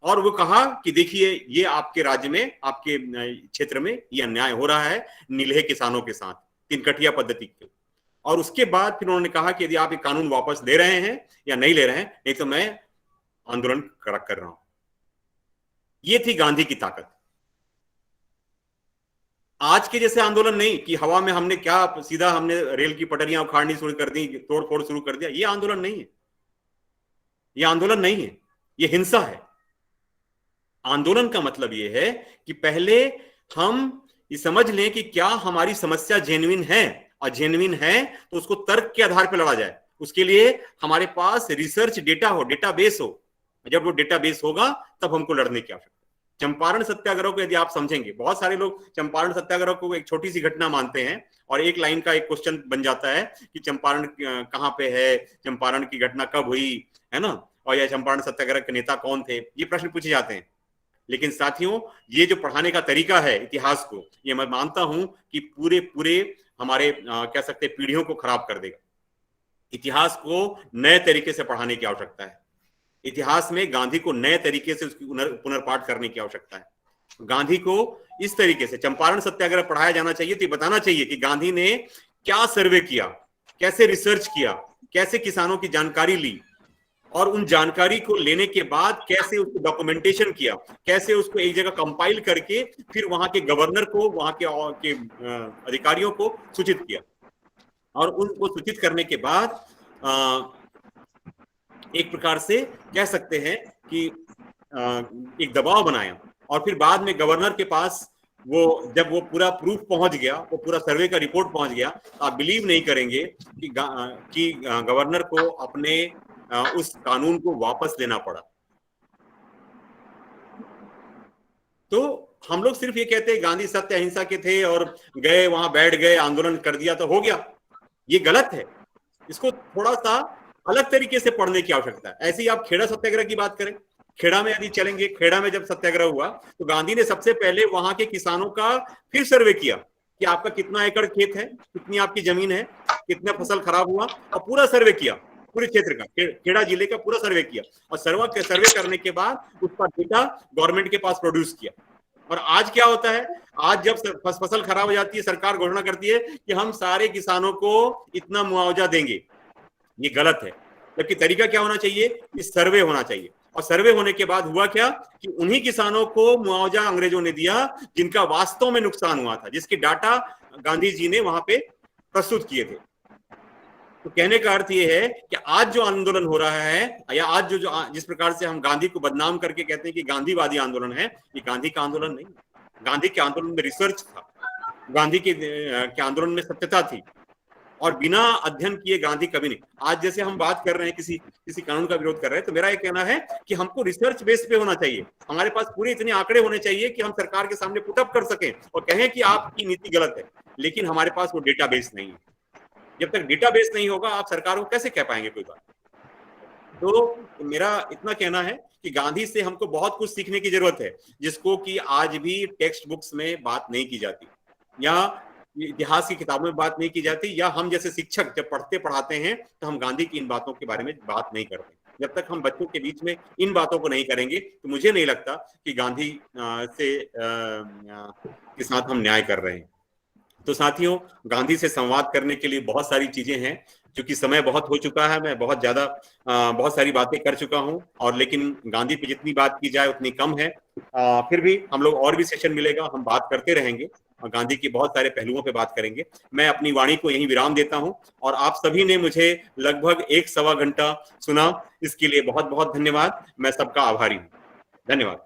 और वो कहा कि देखिए ये आपके राज्य में, आपके क्षेत्र में ये अन्याय हो रहा है नीलहे किसानों के साथ, तिनकटिया पद्धति के। और उसके बाद फिर उन्होंने कहा कि यदि आप ये कानून वापस दे रहे हैं या नहीं ले रहे हैं, नहीं तो मैं आंदोलन कर रहा हूं। ये थी गांधी की ताकत। आज के जैसे आंदोलन नहीं कि हवा में हमने क्या सीधा हमने रेल की पटरियां उखाड़नी शुरू कर दी, तोड़फोड़ शुरू कर दिया। ये आंदोलन नहीं है, ये आंदोलन नहीं है, ये हिंसा है। आंदोलन का मतलब ये है कि पहले हम ये समझ लें कि क्या हमारी समस्या जेन्युइन है, और जेन्युइन है तो उसको तर्क के आधार पर लड़ा जाए। उसके लिए हमारे पास रिसर्च डेटा हो, डेटाबेस हो। जब वो डेटाबेस होगा तब हमको लड़ने की आवश्यकता है। चंपारण सत्याग्रह को यदि आप समझेंगे, बहुत सारे लोग चंपारण सत्याग्रह को एक छोटी सी घटना मानते हैं और एक लाइन का एक क्वेश्चन बन जाता है कि चंपारण कहां पे है, चंपारण की घटना कब हुई, है ना, और यह चंपारण सत्याग्रह के नेता कौन थे, ये प्रश्न पूछे जाते हैं। लेकिन साथियों, ये जो पढ़ाने का तरीका है इतिहास को, ये मैं मानता हूं कि पूरे हमारे कह सकते पीढ़ियों को खराब कर देगा। इतिहास को नए तरीके से पढ़ाने की आवश्यकता है। इतिहास में गांधी को नए तरीके से उसकी पुनर्पाठ करने की आवश्यकता है। गांधी को इस तरीके से चंपारण सत्याग्रह पढ़ाया जाना चाहिए, तो बताना चाहिए कि गांधी ने क्या सर्वे किया, कैसे रिसर्च किया, कैसे किसानों की जानकारी ली और उन जानकारी को लेने के बाद कैसे उसको डॉक्यूमेंटेशन किया, कैसे उसको एक जगह कंपाइल करके फिर वहां के गवर्नर को, वहां के अधिकारियों को सूचित किया और उनको सूचित करने के बाद एक प्रकार से कह सकते हैं कि एक दबाव बनाया और फिर बाद में गवर्नर के पास जब वो पूरा प्रूफ पहुंच गया, वो पूरा सर्वे का रिपोर्ट पहुंच गया, तो आप बिलीव नहीं करेंगे कि गवर्नर को अपने उस कानून को वापस लेना पड़ा। तो हम लोग सिर्फ ये कहते हैं गांधी सत्य अहिंसा के थे और गए वहां बैठ गए, आंदोलन कर दिया तो हो गया। ये गलत है, इसको थोड़ा सा अलग तरीके से पढ़ने की आवश्यकता है। ऐसे ही आप खेड़ा सत्याग्रह की बात करें, खेड़ा में यदि चलेंगे, खेड़ा में जब सत्याग्रह हुआ तो गांधी ने सबसे पहले वहां के किसानों का फिर सर्वे किया कि आपका कितना एकड़ खेत है, कितनी आपकी जमीन है, कितना फसल खराब हुआ, और पूरा सर्वे किया, पूरे क्षेत्र का, खेड़ा जिले का पूरा सर्वे किया और सर्वे करने के बाद उसका डेटा गवर्नमेंट के पास प्रोड्यूस किया। और आज क्या होता है, आज जब फसल खराब हो जाती है, सरकार घोषणा करती है कि हम सारे किसानों को इतना मुआवजा देंगे। ये गलत है, जबकि तरीका क्या होना चाहिए, इस सर्वे होना चाहिए। और सर्वे होने के बाद हुआ क्या कि उन्हीं किसानों को मुआवजा अंग्रेजों ने दिया जिनका वास्तव में नुकसान हुआ था, जिसके डाटा गांधी जी ने वहां पे प्रस्तुत किए थे। तो कहने का अर्थ ये है कि आज जो आंदोलन हो रहा है या आज जो जिस प्रकार से हम गांधी को बदनाम करके कहते हैं कि गांधीवादी आंदोलन है, ये गांधी का आंदोलन नहीं। गांधी के आंदोलन में रिसर्च था, गांधी के आंदोलन में सत्यता थी, और बिना अध्ययन किए गांधी कभी नहीं। आज जैसे हम बात कर रहे हैं, किसी कानून का विरोध कर रहे हैं, तो मेरा ये कहना है कि हमको रिसर्च बेस पे होना चाहिए। हमारे पास पूरे इतने आंकड़े होने चाहिए कि हम सरकार के सामने पुटअप कर सकें और कहें कि आपकी नीति गलत है, लेकिन हमारे पास वो डेटाबेस नहीं है। जब तक डेटाबेस नहीं होगा, आप सरकार को कैसे कह पाएंगे कोई बात। तो मेरा इतना कहना है कि गांधी से हमको बहुत कुछ सीखने की जरूरत है, जिसको कि आज भी टेक्स्ट बुक्स में बात नहीं की जाती, या इतिहास की किताबों में बात नहीं की जाती, या हम जैसे शिक्षक जब पढ़ाते हैं तो हम गांधी की इन बातों के बारे में बात नहीं करते। जब तक हम बच्चों के बीच में इन बातों को नहीं करेंगे, तो मुझे नहीं लगता कि गांधी के साथ हम न्याय कर रहे हैं। तो साथियों, गांधी से संवाद करने के लिए बहुत सारी चीजें हैं, क्योंकि समय बहुत हो चुका है, मैं बहुत सारी बातें कर चुका हूं, और लेकिन गांधी पे जितनी बात की जाए उतनी कम है। फिर भी हम लोग और भी सेशन मिलेगा, हम बात करते रहेंगे और गांधी की बहुत सारे पहलुओं पे बात करेंगे। मैं अपनी वाणी को यहीं विराम देता हूं, और आप सभी ने मुझे लगभग 1-1.25 घंटा सुना, इसके लिए बहुत बहुत धन्यवाद। मैं सबका आभारी हूँ। धन्यवाद।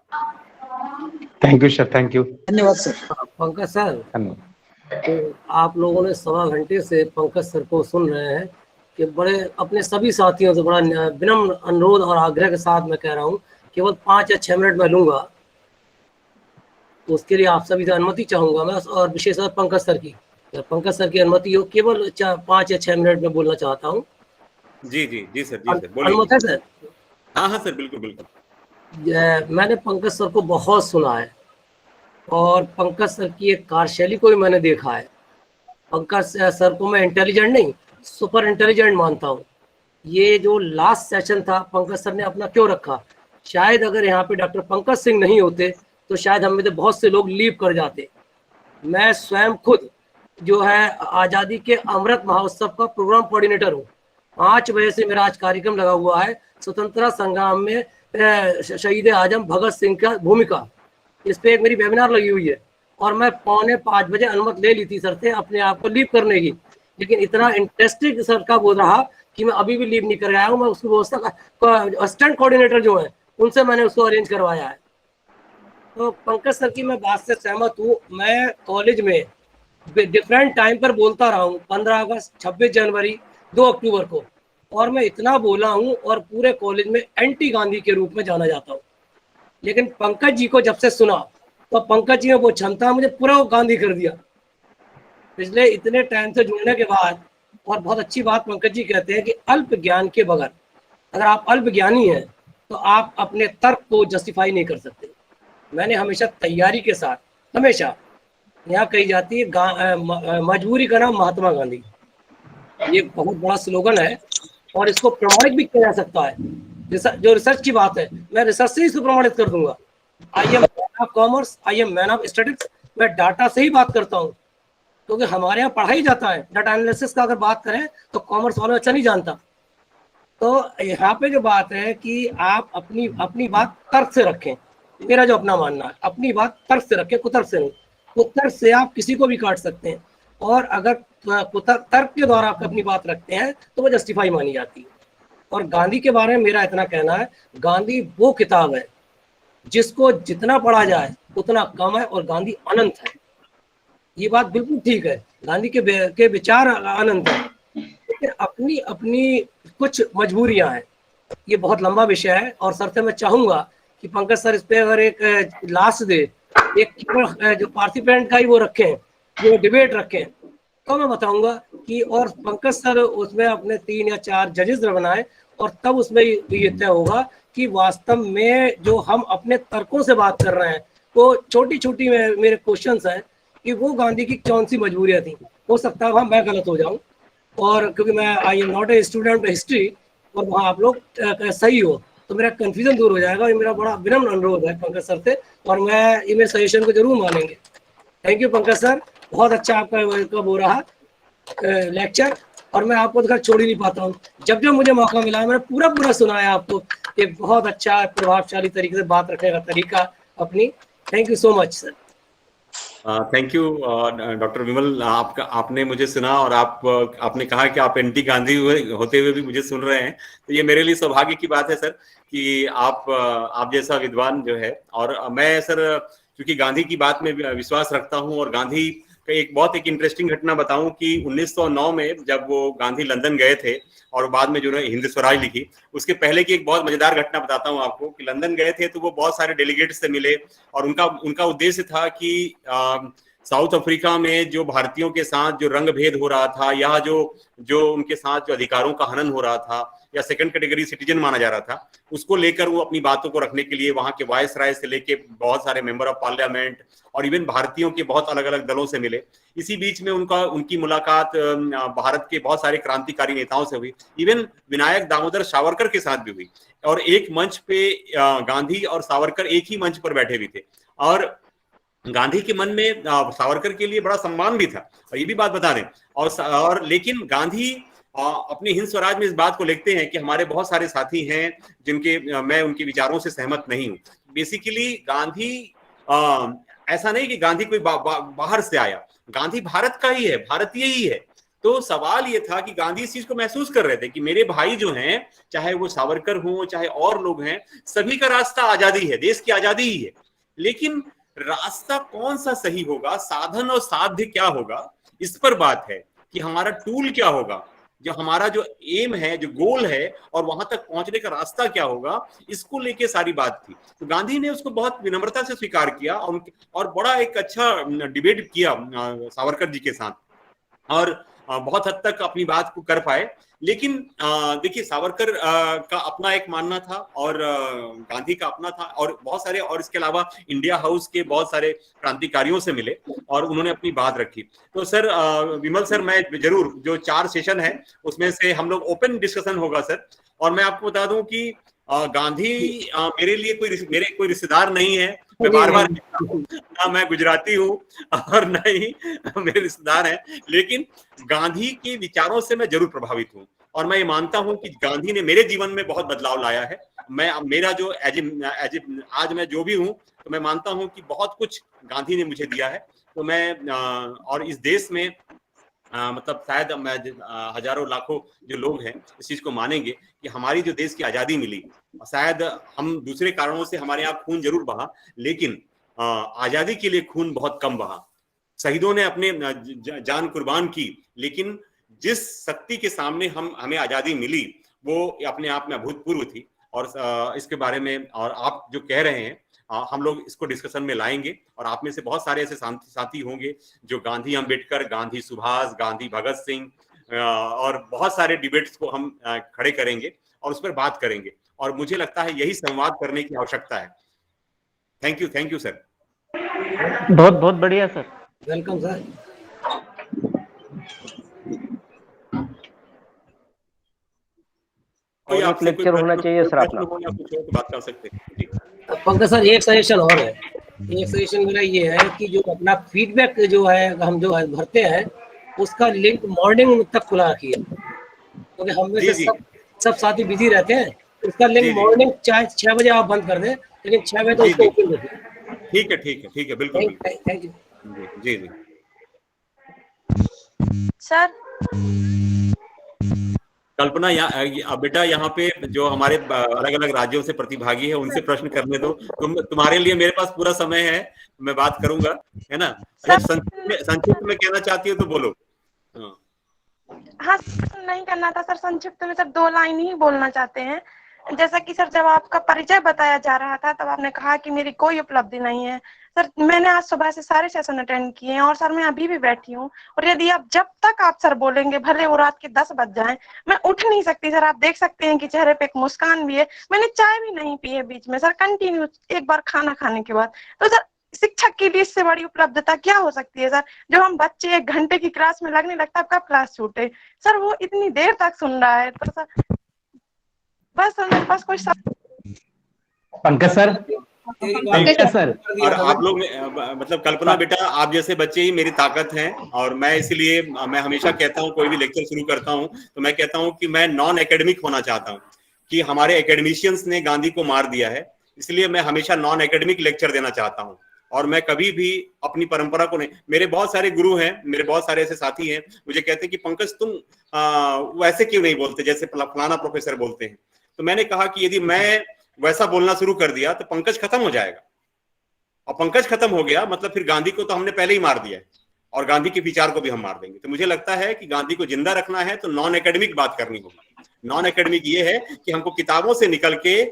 Thank you sir, thank you. धन्यवाद सर। पंकज सर, धन्यवाद। तो आप लोगों ने 1.25 घंटे से पंकज सर को सुन रहे हैं कि बड़े अपने सभी साथियों से बड़ा विनम्र अनुरोध और आग्रह के साथ मैं कह रहा हूँ, केवल 5 या 6 मिनट मैं लूंगा, तो उसके लिए आप सभी से अनुमति चाहूंगा मैं, और विशेषतः पंकज सर की, पंकज सर की अनुमति हो, केवल 5 या 6 मिनट में बोलना चाहता हूँ। जी जी जी सर, जी सर, बोलिए। अनुमति है सर? हाँ हाँ सर, बिल्कुल बिल्कुल। मैंने पंकज सर को बहुत सुना है, और पंकज सर की एक कार्यशैली को भी मैंने देखा है। पंकज सर को मैं इंटेलिजेंट नहीं, सुपर इंटेलिजेंट मानता हूँ। ये जो लास्ट सेशन था, पंकज सर ने अपना क्यों रखा? शायद अगर यहाँ पे डॉक्टर पंकज सिंह नहीं होते तो शायद हम में से बहुत से लोग लीव कर जाते। मैं स्वयं खुद जो है आज़ादी के अमृत महोत्सव का प्रोग्राम कोऑर्डिनेटर हूँ। 5 बजे से मेरा आज कार्यक्रम लगा हुआ है, स्वतंत्रता संग्राम में शहीद आजम भगत सिंह का भूमिका, इस पे एक मेरी वेबिनार लगी हुई है, और मैं 4:45 बजे अनुमति ले ली थी सर से अपने आप को लीव करने की, लेकिन इतना इंटरेस्टिंग सर का बोल रहा कि मैं अभी भी लीव नहीं कर आया हूँ। मैं उसकी व्यवस्था असिस्टेंट कोऑर्डिनेटर जो है उनसे मैंने उसको अरेंज करवाया है। तो पंकज सर की मैं बात से सहमत हूँ। मैं कॉलेज में डिफरेंट टाइम पर बोलता रहा हूँ, 15 अगस्त, 26 जनवरी, 2 अक्टूबर को, और मैं इतना बोला हूँ, और पूरे कॉलेज में एंटी गांधी के रूप में जाना जाता हूँ। लेकिन पंकज जी को जब से सुना, तो पंकज जी में वो क्षमता मुझे पूरा गांधी कर दिया पिछले इतने टाइम से जुड़ने के बाद। और बहुत अच्छी बात पंकज जी कहते हैं कि अल्प ज्ञान के बगैर, अगर आप अल्प ज्ञानी हैं तो आप अपने तर्क को जस्टिफाई नहीं कर सकते। मैंने हमेशा तैयारी के साथ, हमेशा, यहाँ कही जाती है मजबूरी का नाम महात्मा गांधी, ये बहुत बड़ा स्लोगन है, और इसको प्रमाणित भी किया जा सकता है। जो रिसर्च की बात है, मैं रिसर्च से ही इसको प्रमाणित कर दूंगा। I am man of commerce, I am man of statistics, मैं डाटा से ही बात करता हूँ, क्योंकि हमारे यहाँ पढ़ाई जाता है डाटा एनालिसिस का। अगर बात करें तो कॉमर्स वालों अच्छा नहीं जानता। तो यहाँ पे जो बात है कि आप अपनी बात तर्क से रखें। मेरा जो अपना मानना है, अपनी बात तर्क से रखें, कुतर्क से नहीं। कुतर्क से आप किसी को भी काट सकते हैं, और अगर तर्क के द्वारा आप अपनी बात रखते हैं तो वो जस्टिफाई मानी जाती है। और गांधी के बारे में मेरा इतना कहना है, गांधी वो किताब है जिसको जितना पढ़ा जाए उतना कम है, और गांधी अनंत है। ये बात बिल्कुल ठीक है, गांधी के विचार अनंत है, लेकिन अपनी अपनी कुछ मजबूरियां हैं। ये बहुत लंबा विषय है, और सर से मैं चाहूंगा कि पंकज सर इस पे अगर एक लास्ट दे, एक जो पार्टिसिपेंट का ही वो रखें, जो डिबेट रखें, तो मैं बताऊंगा कि, और पंकज सर उसमें अपने 3 या 4 जजेस बनाए, और तब उसमें ये तय होगा कि वास्तव में जो हम अपने तर्कों से बात कर रहे हैं, वो छोटी छोटी मेरे क्वेश्चंस हैं कि वो गांधी की कौन सी मजबूरियां थी। हो सकता है मैं गलत हो जाऊं, और क्योंकि मैं आई am not a student of history, और वहाँ आप लोग सही हो तो मेरा कंफ्यूजन दूर हो जाएगा। ये मेरा बड़ा विनम्र अनुरोध है पंकज सर से, और मैं ये मेरे सजेशन को जरूर मानेंगे। थैंक यू पंकज सर, बहुत अच्छा आपका वो रहा लेक्चर, और मैं आपको तो छोड़ ही नहीं पाता हूँ। जब जब मुझे मौका मिला मैंने पूरा सुनाया आपको। एक बहुत अच्छा प्रभावशाली तरीके से बात रखने का तरीका अपनी। Thank you so much sir. Thank you doctor Vimal, आपने मुझे सुना, और आपने कहा कि आप एंटी गांधी होते हुए भी मुझे सुन रहे हैं, तो ये मेरे लिए सौभाग्य की बात है सर कि आप जैसा विद्वान जो है। और मैं सर क्योंकि गांधी की बात में विश्वास रखता हूं, और गांधी एक इंटरेस्टिंग घटना बताऊं कि 1909 में जब वो गांधी लंदन गए थे और बाद में जो उन्होंने हिंद स्वराज लिखी, उसके पहले की एक बहुत मजेदार घटना बताता हूं आपको कि लंदन गए थे तो वो बहुत सारे डेलीगेट्स से मिले और उनका उद्देश्य था कि साउथ अफ्रीका में जो भारतीयों के साथ जो रंग भेद हो रहा था या जो उनके साथ जो अधिकारों का हनन हो रहा था या सेकंड कैटेगरी सिटीजन माना जा रहा था, उसको लेकर वो अपनी बातों को रखने के लिए वहां के वायसराय से लेके बहुत सारे मेंबर ऑफ पार्लियामेंट और इवन भारतीयों के बहुत अलग अलग दलों से मिले। इसी बीच में उनकी मुलाकात भारत के बहुत सारे क्रांतिकारी नेताओं से हुई, इवन विनायक दामोदर सावरकर के साथ भी हुई और एक मंच पे गांधी और सावरकर एक ही मंच पर बैठे भी थे और गांधी के मन में सावरकर के लिए बड़ा सम्मान भी था और ये भी बात बता दें और लेकिन गांधी अपने हिंद स्वराज में इस बात को लिखते हैं कि हमारे बहुत सारे साथी हैं जिनके मैं उनके विचारों से सहमत नहीं हूं। बेसिकली गांधी ऐसा नहीं कि गांधी कोई बाहर से आया, गांधी भारत का ही है, भारतीय ही है। तो सवाल ये था कि गांधी इस चीज को महसूस कर रहे थे कि मेरे भाई जो हैं, चाहे वो सावरकर हो चाहे और लोग हैं, सभी का रास्ता आजादी है, देश की आजादी ही है, लेकिन रास्ता कौन सा सही होगा, साधन और साध्य क्या होगा, इस पर बात है कि हमारा टूल क्या होगा, जो हमारा जो एम है, जो गोल है और वहां तक पहुंचने का रास्ता क्या होगा, इसको लेके सारी बात थी। तो गांधी ने उसको बहुत विनम्रता से स्वीकार किया और बड़ा एक अच्छा डिबेट किया सावरकर जी के साथ और बहुत हद तक अपनी बात को कर पाए। लेकिन देखिए सावरकर का अपना एक मानना था और गांधी का अपना था और बहुत सारे और इसके अलावा इंडिया हाउस के बहुत सारे क्रांतिकारियों से मिले और उन्होंने अपनी बात रखी। तो सर विमल सर, मैं जरूर जो 4 सेशन है उसमें से हम लोग ओपन डिस्कशन होगा सर। और मैं आपको बता दूं कि गांधी मेरे लिए मेरे कोई रिश्तेदार नहीं है, मैं बार-बार ना मैं गुजराती हूँ और न ही मेरे रिश्तेदार हैं, लेकिन गांधी के विचारों से मैं जरूर प्रभावित हूँ और मैं ये मानता हूँ कि गांधी ने मेरे जीवन में बहुत बदलाव लाया है। मेरा जो आज मैं जो भी हूँ, तो मैं मानता हूँ कि बहुत कुछ गांधी ने मुझे दिया है। तो मैं और इस देश में मतलब शायद हजारों लाखों जो लोग हैं इस चीज को मानेंगे कि हमारी जो देश की आजादी मिली, शायद हम दूसरे कारणों से हमारे यहाँ खून जरूर बहा, लेकिन आजादी के लिए खून बहुत कम बहा। शहीदों ने अपने जान कुर्बान की, लेकिन जिस शक्ति के सामने हमें आजादी मिली वो अपने आप में अभूतपूर्व थी। और इसके बारे में और आप जो कह रहे हैं हम लोग इसको डिस्कशन में लाएंगे और आप में से बहुत सारे ऐसे साथी होंगे जो गांधी अम्बेडकर, गांधी सुभाष, गांधी भगत सिंह और बहुत सारे डिबेट्स को हम खड़े करेंगे और उस पर बात करेंगे और मुझे लगता है यही संवाद करने की आवश्यकता है। Thank you sir. बहुत बहुत बढ़िया सर, वेलकम सर। और एक लेक्चर होना चाहिए सर अपना, बात कर सकते हैं। पंकज सर एक सजेशन और है, एक सजेशन मेरा ये है कि जो अपना फीडबैक जो है हम जो भरते हैं उसका लिंक मॉर्निंग तक खुला रखिए, क्योंकि हम में से सब साथी बिजी रहते हैं। उसका लिंक मॉर्निंग चाहे 6 बजे आप बंद कर दें, लेकिन 6 बजे तो उसको ओपन रखिए। ठीक है बिल्कुल। थैंक यू जी। सर कल्पना, बेटा यहाँ पे जो हमारे अलग अलग राज्यों से प्रतिभागी है उनसे प्रश्न करने दो। तुम्हारे लिए मेरे पास पूरा समय है, मैं बात करूंगा, है ना। अगर संक्षिप्त में कहना चाहती हो तो बोलो। हाँ, नहीं करना था सर, संक्षिप्त में सर 2 लाइन ही बोलना चाहते हैं। जैसा कि सर जब आपका परिचय बताया जा रहा था तब आपने कहा कि मेरी कोई उपलब्धि नहीं है। सर मैंने आज सुबह से सारे सेशन अटेंड किए हैं और सर मैं अभी भी बैठी हूँ और यदि आप जब तक आप सर बोलेंगे, भले वो रात के 10 बज जाएं, मैं उठ नहीं सकती सर। आप देख सकते हैं कि चेहरे पे एक मुस्कान भी है। मैंने चाय भी नहीं पी है बीच में सर, कंटिन्यू एक बार खाना खाने के बाद। तो सर शिक्षक के लिए इससे बड़ी उपलब्धता क्या हो सकती है सर? जो हम बच्चे 1 घंटे की क्लास में लगने लगता है कब क्लास छूटे सर, वो इतनी देर तक सुन रहा है। तो सर बस सर मेरे पास कोई पंकज सर और आप लोग मतलब कल्पना बेटा, आप जैसे बच्चे ही मेरी ताकत हैं और मैं इसलिए मैं हमेशा कहता हूँ कोई भी लेक्चर शुरू करता हूँ तो मैं कहता हूँ कि मैं नॉन एकेडमिक होना चाहता हूँ कि हमारे एकेडमिशियंस ने गांधी को मार दिया है, इसलिए मैं हमेशा नॉन एकेडमिक लेक्चर देना चाहता हूँ और मैं कभी भी अपनी परंपरा को नहीं। मेरे बहुत सारे गुरु हैं, मेरे बहुत सारे ऐसे साथी हैं, मुझे कहते हैं कि पंकज तुम वैसे क्यों नहीं बोलते जैसे फलाना प्रोफेसर बोलते हैं। तो मैंने कहा कि यदि मैं वैसा बोलना शुरू कर दिया तो पंकज खत्म हो जाएगा और पंकज खत्म हो गया मतलब फिर गांधी को तो हमने पहले ही मार दिया है। और गांधी के विचार को भी हम मार देंगे। तो मुझे लगता है कि गांधी को जिंदा रखना है तो नॉन एकेडमिक बात करनी होगी। नॉन एकेडमिक ये है कि हमको किताबों से निकल के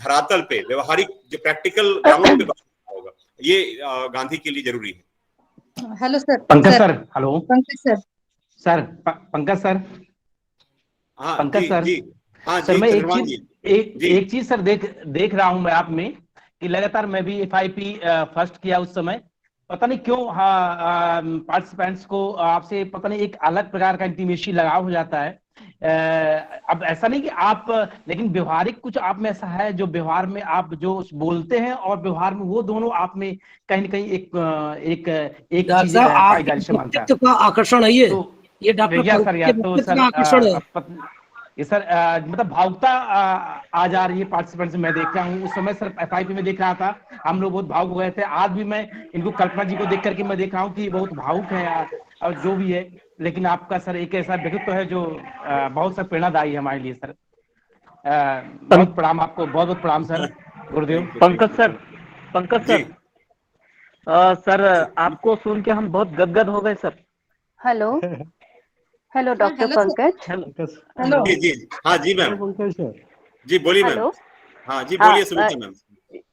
धरातल पे व्यवहारिक जो प्रैक्टिकल ग्राउंड पे बात करना होगा। ये गांधी के लिए जरूरी है। Hello sir. Pankaj sir, hello Pankaj sir. Sir, Pankaj sir, हाँ पंकज जी, सर, जी, हाँ सर जी, मैं चंद्रभान जी, जी। एक चीज सर देख रहा हूं मैं आप में कि लगातार मैं भी FIP फर्स्ट किया उस समय, पता नहीं क्यों पार्टिसिपेंट्स को आपसे पता नहीं एक अलग प्रकार का इंटीमेसी लगाव हो जाता है। अब ऐसा नहीं कि आप, लेकिन व्यवहारिक कुछ आप में ऐसा है जो व्यवहार में आप जो बोलते हैं और व्यवहार में वो दोनों आप में कहीं न कहीं एक डॉक्टर चीज साहब पाई आपके जा रही समानता। व्यक्तित्व का आकर्षण है ये। तो ये डॉक्टर भैया सर, पंकज या के तो व्यक्तित्व सर का आकर्षण है। ये सर मतलब भावुकता आ जा रही है पार्टिसिपेंट्स में, मैं देख रहा हूँ। उस समय सर FIP में देख रहा था, हम लोग बहुत भावुक हो गए थे। आज भी मैं इनको, कल्पना जी को देख करके मैं देख रहा हूँ कि बहुत भावुक है और जो भी है, लेकिन आपका सर एक ऐसा व्यक्तित्व है जो बहुत सर प्रेरणादायी है हमारे लिए सर। बहुत प्रणाम आपको, बहुत बहुत प्रणाम सर, गुरुदेव। Pankaj sir, Pankaj ji. Sir, sir आपको सुन के हम बहुत गदगद हो गए sir. Hello hello doctor hello sir. Pankaj. Hello. जी, जी, हाँ जी मैम, जी बोलिए मैम। हेलो हाँ जी, बोलिए Sumita ma'am.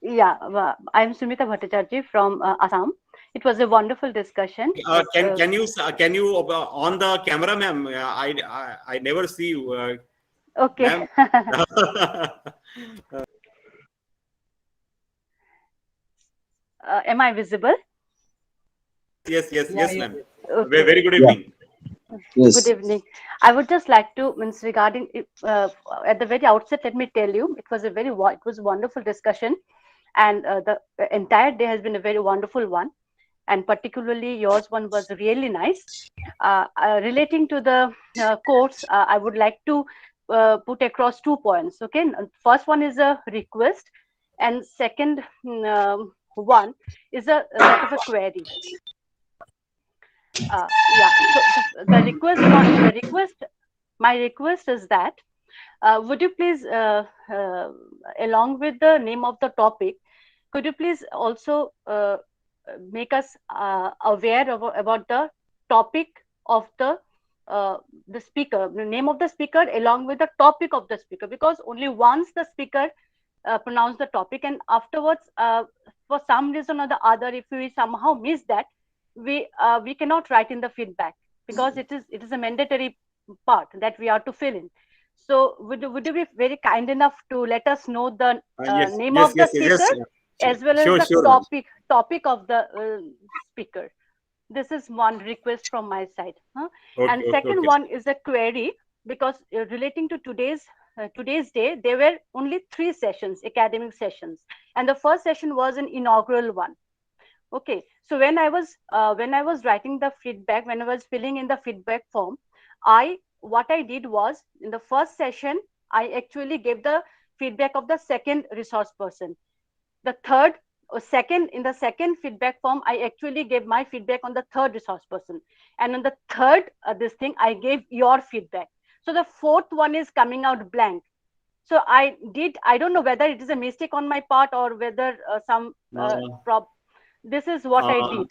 yeah, I'm Sumita Bhattacharjee from Assam. It was a wonderful discussion. Can you on the camera, ma'am? I never see you, Okay. ma'am. Am I visible? Yes, Yeah. ma'am. Okay. Very good evening. Good evening. I would just like to, means regarding at the very outset, let me tell you, it was a wonderful discussion, and the entire day has been a very wonderful one, and particularly yours one was really nice. Relating to the course, I would like to put across 2 points. Okay, first one is a request, and second one is a sort of a query. Yeah, so my request is that would you please along with the name of the topic, could you please also make us aware about the topic of the speaker, the name of the speaker along with the topic of the speaker, because only once the speaker pronounce the topic, and afterwards for some reason or the other, if we somehow miss that, we cannot write in the feedback, because it is a mandatory part that we are to fill in. So would you be very kind enough to let us know the name of the speaker as well as the topic of the speaker? This is one request from my side. And second one is a query, because relating to today's day, there were only 3 sessions, academic sessions, and the first session was an inaugural one. Okay, so when I was writing the feedback, when I was filling in the feedback form, what I did was, in the first session, I actually gave the feedback of the second resource person. The in the second feedback form, I actually gave my feedback on the third resource person, and on the third this thing, I gave your feedback. So the fourth one is coming out blank. So I don't know whether it is a mistake on my part or whether some this is what I did.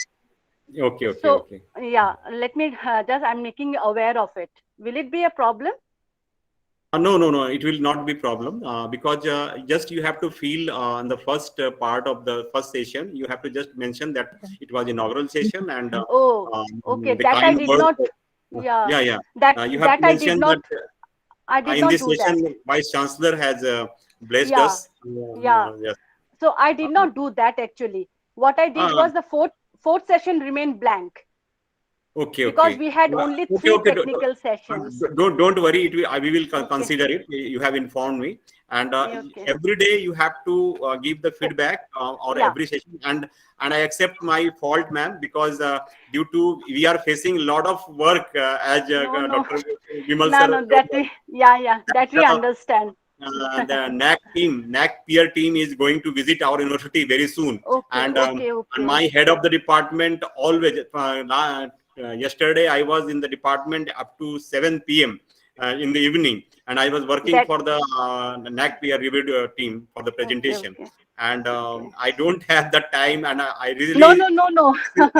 Okay. Yeah, let me I'm making you aware of it. Will it be a problem? No, it will not be problem, because just you have to feel on the first part of the first session, you have to just mention that it was inaugural session, and okay, that I did not. Yeah. That you have to I mention did not. that I did in not this do session, that. Vice Chancellor has blessed Yeah. us. Yeah. Yes. So I did not do that actually. What I did was the fourth session remained blank. Okay. Because we had only 3 technical sessions. Don't worry. We will consider it. You have informed me, and every day you have to give the feedback or every session, and I accept my fault, ma'am, because due to we are facing a lot of work as Dr. Vimal sir. No, that we understand. The NAC peer team is going to visit our university very soon, and my head of the department always. Yesterday I was in the department up to 7 p.m. In the evening, and I was working for the NAC peer review team for the presentation. And I don't have the time, and I really No.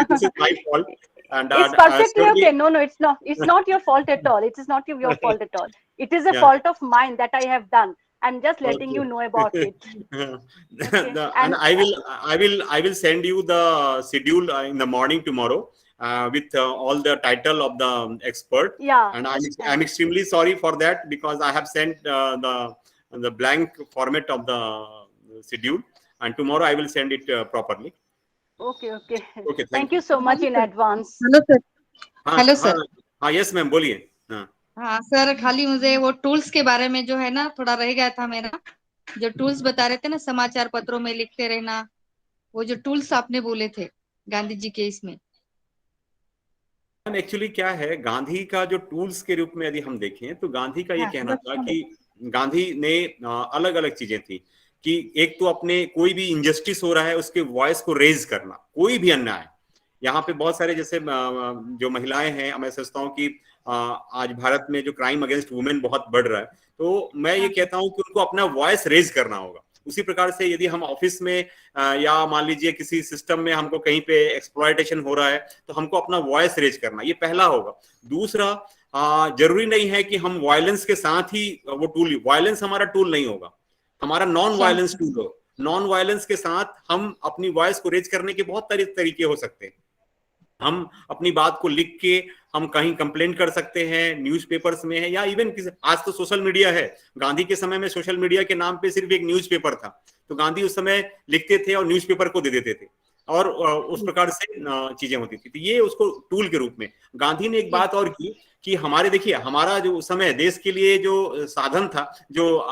this is my fault. And It's perfectly surely- okay. No, it's not. It's not your fault at all. It is not your fault at all. It is a Yeah. fault of mine that I have done. I'm just letting Okay. you know about it. Okay. And I will send you the schedule in the morning tomorrow with all the title of the expert. Yeah. And I'm extremely sorry for that, because I have sent the blank format of the schedule, and tomorrow I will send it properly. Okay. Okay, Thank you so much in advance. Hello sir. हाँ, hello हाँ, sir. हाँ, yes ma'am, बोलिए। हाँ, हाँ sir, खाली मुझे वो tools के बारे में जो है ना थोड़ा रह गया था मेरा, जो टूल्स बता रहे थे ना समाचार पत्रों में लिखते रहना, वो जो टूल्स आपने बोले थे गांधी जी के इसमें। एक्चुअली क्या है, गांधी का जो टूल्स के रूप में यदि हम देखें तो गांधी का ये कहना था कि गांधी ने अलग अलग चीजें थी कि एक तो अपने कोई भी इंजस्टिस हो रहा है उसके वॉइस को रेज करना, कोई भी अन्याय। यहाँ पे बहुत सारे जैसे जो महिलाएं हैं, मैं सोचता हूँ कि आज भारत में जो क्राइम अगेंस्ट वुमेन बहुत बढ़ रहा है, तो मैं ये कहता हूँ कि उनको अपना वॉइस रेज करना होगा। उसी प्रकार से यदि हम ऑफिस में या मान लीजिए किसी सिस्टम में हमको कहीं पे एक्सप्लॉयटेशन हो रहा है, तो हमको अपना वॉइस रेज करना, ये पहला होगा। दूसरा, जरूरी नहीं है कि हम वायलेंस के साथ ही वो टूल, वायलेंस हमारा टूल नहीं होगा, हमारा नॉन वायलेंस टूल हो। नॉन वायलेंस के साथ हम अपनी वॉइस को रेज करने के बहुत तरीके हो सकते हैं। हम अपनी बात को लिख के हम कहीं कंप्लेंट कर सकते हैं, न्यूज़पेपर्स में है, या इवन आज तो सोशल मीडिया है। गांधी के समय में सोशल मीडिया के नाम पे सिर्फ एक न्यूज़पेपर था, तो गांधी उस समय लिखते थे और न्यूज़पेपर को दे देते थे, और उस प्रकार से चीजें होती थी। तो ये उसको टूल के रूप में गांधी ने एक बात और की कि हमारे, देखिए हमारा जो उस समय देश के लिए जो साधन था, जो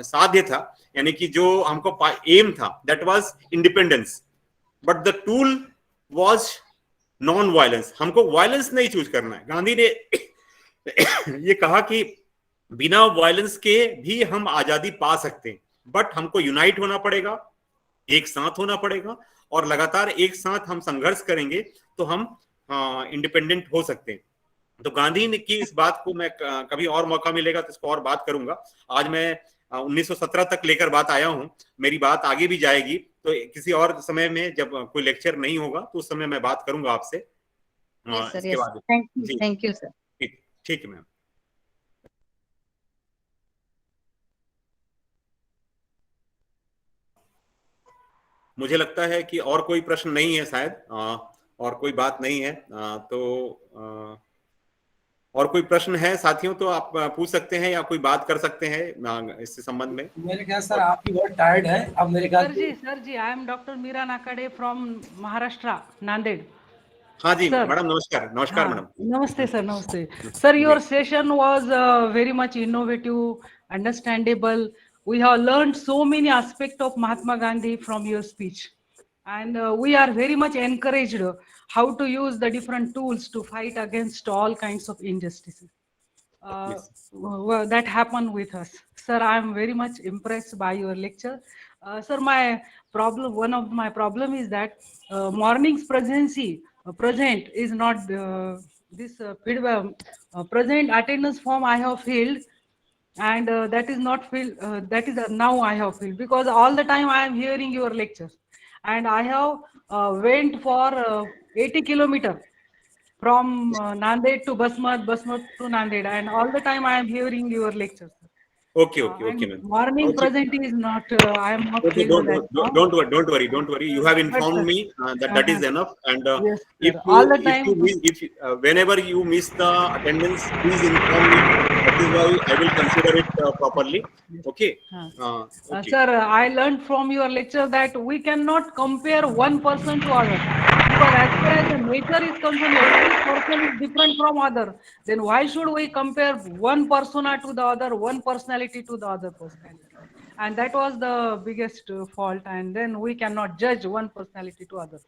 साध्य था, यानी कि जो हमको एम था, that was independence, but the tool was non violence. हमको वायलेंस नहीं चूज करना है। गांधी ने ये कहा कि बिना वायलेंस के भी हम आजादी पा सकते हैं, बट हमको यूनाइट होना पड़ेगा, एक साथ होना पड़ेगा, और लगातार एक साथ हम संघर्ष करेंगे तो हम इंडिपेंडेंट हो सकते हैं। तो गांधी ने की इस बात को मैं कभी और मौका मिलेगा तो इसको और बात करूंगा। आज मैं 1917 तक लेकर बात आया हूं, मेरी बात आगे भी जाएगी, तो किसी और समय में जब कोई लेक्चर नहीं होगा तो उस समय मैं बात करूंगा आपसे। इसके बाद थैंक यू सर। ठीक है मैम। मुझे लगता है कि और कोई प्रश्न नहीं है शायद, और कोई बात नहीं है, तो और कोई प्रश्न है साथियों तो आप पूछ सकते हैं या कोई बात कर सकते हैं इससे संबंध में। मेरे ख्याल सर आपकी बहुत टायर्ड है अब मेरे ख्याल। सर जी I am doctor Meera Nakade from Maharashtra, Nanded. हाँ जी मैडम, नमस्कार। नमस्कार मैडम। नमस्ते सर, नमस्ते sir. Your session was very much innovative, understandable. We have learned so many aspects of Mahatma Gandhi from your speech, and we are very much encouraged how to use the different tools to fight against all kinds of injustices that happen with us. Sir, I am very much impressed by your lecture. Sir, one of my problem is that morning's present is not this present attendance form I have filled, and that is not filled, that is now I have filled, because all the time I am hearing your lectures, and I have went for 80 kilometers from Nanded to Basmat to Nanded, and all the time I am hearing your lectures. Okay, ma'am. Morning present is not, I am not. Okay, don't worry. You have informed me that is enough. And yes, if all the time, whenever you miss the attendance, please inform me. That is why I will consider it properly. Okay. Okay. Sir, I learned from your lecture that we cannot compare one person to other, because as far as the nature is concerned, every person is different from other. Then why should we compare one persona to the other, one personality to the other personality? And that was the biggest fault. And then we cannot judge one personality to other.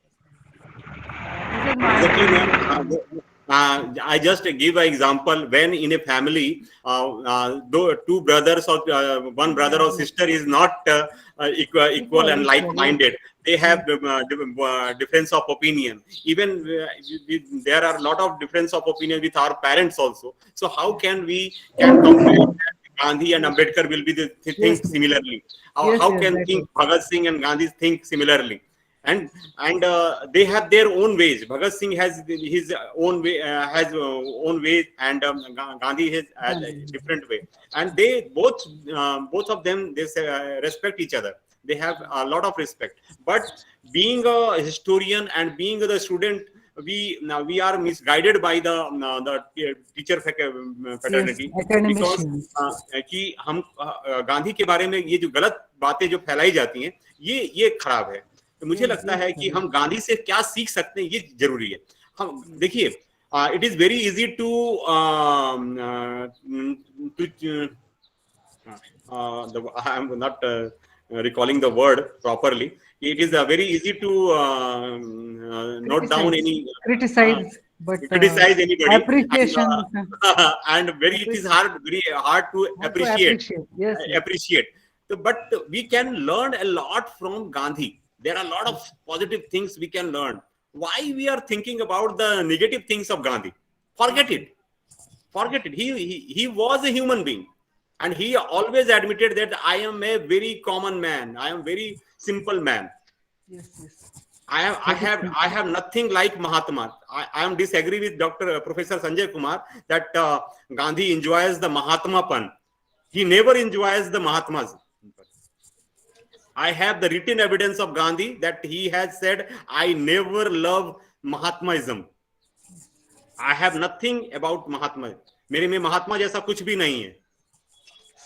This is my exactly, ma'am. I just give an example. When in a family, two brothers or one brother or sister is not equal and like-minded, they have difference of opinion. Even there are a lot of difference of opinion with our parents also. So how can we compare Gandhi and Ambedkar will be think similarly? How can think Bhagat Singh and Gandhi think similarly? and they have their own ways. Bhagat Singh has his own way, own ways, and Gandhi has a different way. And they both of them, they respect each other. They have a lot of respect. But being a historian and being the student, we are misguided by the teacher fraternity, because कि हम गांधी के बारे में ये जो गलत बातें जो फैलाई जाती हैं, ये खराब है. तो मुझे लगता है कि हम गांधी से क्या सीख सकते हैं, ये जरूरी है. हम देखिए, it is very easy to I am not recalling the word properly. It is very easy to note down any criticize, but criticize anybody, appreciation and very hard to appreciate. Yes, appreciate. So, but we can learn a lot from Gandhi. There are a lot of positive things we can learn. Why we are thinking about the negative things of Gandhi? Forget it. He was a human being. And he always admitted that I am a very common man. I am very simple man. Yes. I have nothing like Mahatma. I am disagree with Professor Sanjay Kumar that Gandhi enjoys the Mahatma-pan. He never enjoys the Mahatmas. I have the written evidence of Gandhi that he has said, I never love Mahatmaism. I have nothing about Mahatma. मेरे में महात्मा जैसा कुछ भी नहीं है.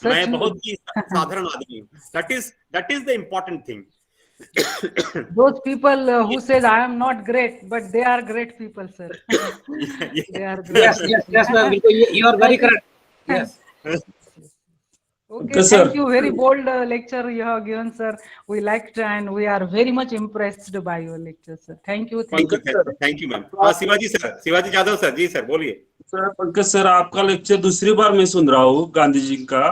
मैं बहुत ही साधारण आदमी हूँ. That is the important thing. Those people who says I am not great, but they are great people, sir. They are great. Yes, ma'am. You are very correct. Yes. Okay, thank you. Very bold lecture you have given, sir. We liked and we are very much impressed by your lecture, sir. Thank you. Thank you, ma'am. Shivaji Yadav sir, जी sir, बोलिए. Sir Pankaj sir, आपका lecture दूसरी बार मैं सुन रहा हूँ गांधी जी का,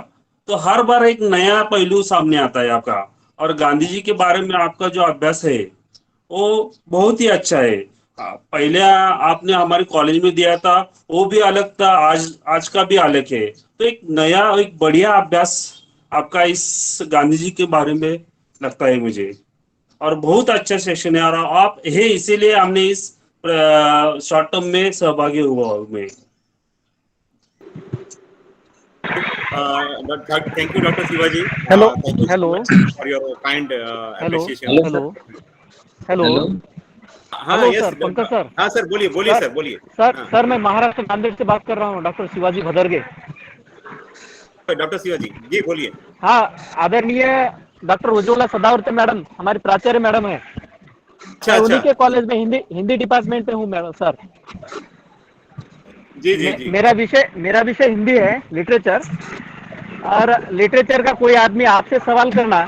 तो हर बार एक नया पहलू सामने आता है आपका, और गांधी जी के बारे में आपका जो अभ्यास है वो बहुत ही अच्छा है. पहले आपने हमारे कॉलेज में दिया था, वो भी अलग था, आज का भी अलग है. तो एक नया, एक बढ़िया अभ्यास आपका इस गांधी जी के बारे में लगता है मुझे, और बहुत अच्छा सेशन है. और आप है, इसीलिए हमने इस शॉर्ट टर्म में सहभागी हुआ मैं. Thank you, Dr. Shivaji. Hello. For your kind appreciation. Hello. हाँ, yes, सर, पंकज सर. हाँ सर, बोलिए सर. सर मैं महाराष्ट्र नांदेड़ से बात कर रहा हूँ, डॉक्टर शिवाजी भदरगे. डॉक्टर शिवाजी जी बोलिए. हाँ, आदरणीय डॉक्टर उज्ज्वला सदावर्ते मैडम हमारी प्राचार्य मैडम है. उन्हीं के कॉलेज में हिंदी डिपार्टमेंट में हूँ मैडम सर. जी. मेरा विषय हिंदी है, लिटरेचर. और लिटरेचर का कोई आदमी आपसे सवाल करना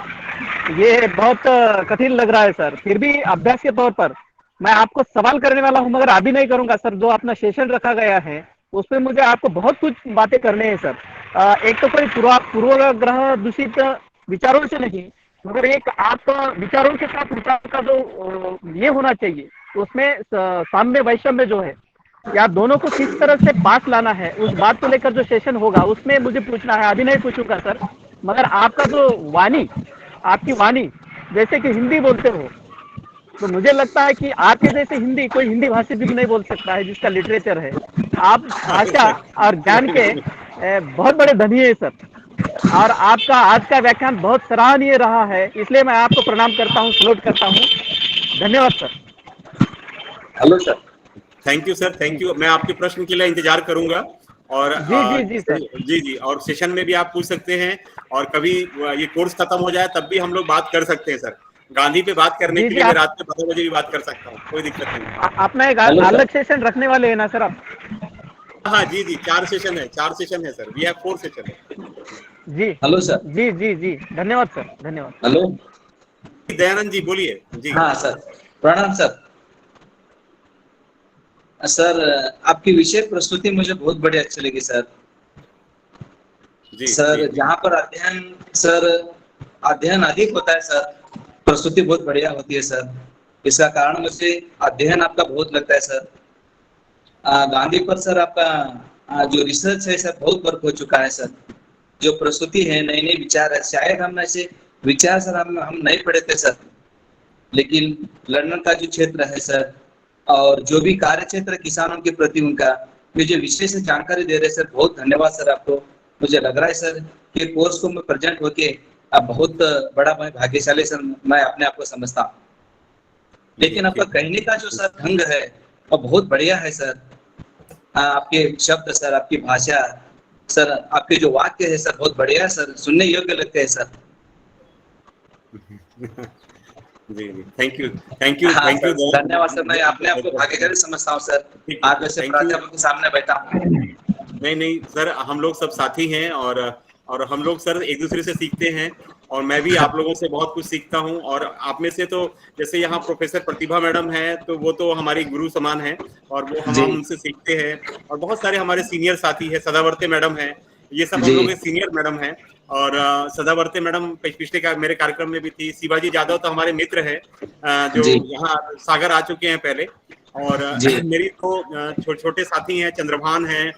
ये बहुत कठिन लग रहा है सर. फिर भी अभ्यास के तौर पर मैं आपको सवाल करने वाला हूं, मगर अभी नहीं करूंगा सर. जो अपना सेशन रखा गया है उसमें मुझे आपको बहुत कुछ बातें करने हैं सर. एक तो कोई पूर्वाग्रह दूषित विचारों से नहीं, मगर एक आप विचारों के साथ विचार का जो ये होना चाहिए, उसमें साम्य वैषम्य जो है, या दोनों को किस तरह से पास लाना है, उस बात को लेकर जो सेशन होगा उसमें मुझे पूछना है. अभी नहीं पूछूंगा सर, मगर आपका जो आपकी वाणी जैसे कि हिंदी बोलते हो, तो मुझे लगता है कि आपके जैसे हिंदी कोई हिंदी भाषी भी नहीं बोल सकता है जिसका लिटरेचर है. आप भाषा और ज्ञान के बहुत बड़े धनी है सर. और आपका आज का व्याख्यान बहुत सराहनीय रहा है, इसलिए मैं आपको प्रणाम करता हूँ, सलूट करता हूँ. धन्यवाद sir. Hello sir. Thank you sir, thank you. मैं आपके प्रश्न के लिए इंतजार करूंगा. और जी सर. जी, और सेशन में भी आप पूछ सकते हैं, और कभी ये कोर्स खत्म हो जाए तब भी हम लोग बात कर सकते हैं सर. गांधी पे बात करने के लिए मैं रात में 12 बजे भी बात कर सकता हूँ, कोई दिक्कत नहीं. अपना एक अलग सेशन रखने वाले हैं ना सर आप? हाँ जी, 4 सेशन है सर. We have 4 session. जी. Hello sir. जी. धन्यवाद सर, धन्यवाद. हेलो दयानंद जी, बोलिए. जी. हाँ सर, प्रणाम सर. सर आपकी विषय प्रस्तुति मुझे बहुत बड़ी अच्छी लगी सर. जी सर, जहाँ पर अध्ययन अधिक होता है सर, प्रस्तुति बहुत बढ़िया होती है सर. इसका कारण मुझे अध्ययन आपका बहुत लगता है सर. गांधी पर सर आपका जो रिसर्च है सर बहुत वर्क हो चुका है सर. जो प्रस्तुति है, नए नए विचार है, शायद हम ऐसे विचार सर हम नहीं पढ़े थे सर. लेकिन लंदन का जो क्षेत्र है सर, और जो भी कार्य क्षेत्र किसानों के प्रति उनका, ये जो विशेष जानकारी दे रहे हैं सर, बहुत धन्यवाद सर आपको। मुझे लग रहा है सर कि कोर्स को मैं प्रेजेंट होके अब बहुत बड़ा मैं भाग्यशाली सर मैं अपने आप को समझता हूँ। लेकिन आपका कहने का जो सर ढंग है वो बहुत बढ़िया है सर। आपके शब्द सर, आपकी भाषा सर, आपके जो वाक्य है सर बहुत बढ़िया है सर, सुनने योग्य लगते हैं सर। जी जी, थैंक यू थैंक यू हाँ थैंक यू। सर, धन्यवाद सर। मैं अपने आप को भाग्यशाली समझता हूँ सर, आप जैसे प्राध्यापक के सामने बैठा हूँ। नहीं नहीं सर, हम लोग सब साथी हैं और हम लोग सर एक दूसरे से सीखते हैं, और मैं भी आप लोगों से बहुत कुछ सीखता हूं। और आप में से तो जैसे यहाँ प्रोफेसर प्रतिभा मैडम है, तो वो तो हमारी गुरु समान है, और वो हम उनसे सीखते हैं। और बहुत सारे हमारे सीनियर साथी है, सदावर्ते मैडम है, ये सब हम लोग के सीनियर मैडम है। और सदावर्ते मैडम पिछले मेरे कार्यक्रम में भी थी। शिवाजी यादव तो हमारे मित्र है, जो यहाँ सागर आ चुके हैं पहले। और मेरी तो छोटे साथी हैं, चंद्रभान है,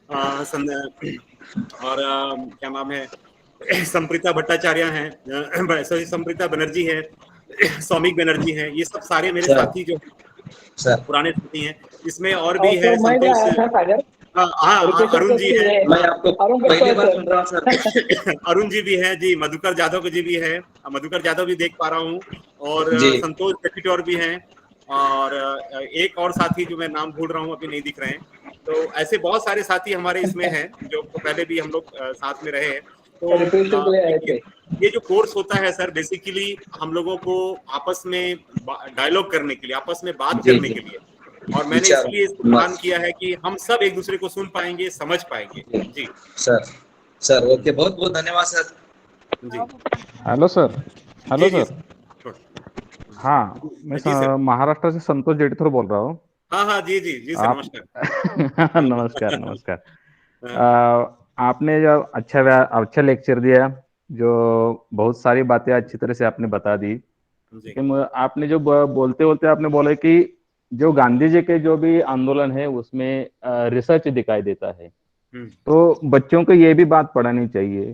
और क्या नाम है, संप्रीता भट्टाचार्य हैं, संप्रीता बनर्जी है, सौमिक बनर्जी है। ये सब सारे मेरे साथी जो पुराने साथी हैं। इसमें और भी है संतोष, हाँ अरुण जी है, मैं आपको पहली बार सुन रहा हूँ सर। अरुण जी भी है जी, मधुकर यादव जी भी है, मधुकर यादव भी देख पा रहा हूँ, और संतोष बेटिटोर भी हैं, और एक और साथी जो मैं नाम भूल रहा हूँ अभी नहीं दिख रहे हैं। तो ऐसे बहुत सारे साथी हमारे इसमें हैं जो पहले भी हम लोग साथ में रहे हैं। तो ये जो कोर्स होता है सर, बेसिकली हम लोगों को आपस में डायलॉग करने के लिए, आपस में बात करने के लिए, और मैंने इसलिए इसको प्लान किया है कि हम सब एक दूसरे को सुन पाएंगे, समझ पाएंगे। जी सर ओके, बहुत बहुत धन्यवाद सर। जी हेलो सर। Hello sir. हाँ, मैं महाराष्ट्र से संतोष जेठथोर बोल रहा हूँ। हाँ जी जी जी सर, नमस्कार। नमस्कार नमस्कार। आपने जो अच्छा लेक्चर दिया, जो बहुत सारी बातें अच्छी तरह से आपने बता दी। लेकिन आपने जो बोलते बोलते आपने बोला कि जो गांधी जी के जो भी आंदोलन है उसमें रिसर्च दिखाई देता है, तो बच्चों को ये भी बात पढ़ानी चाहिए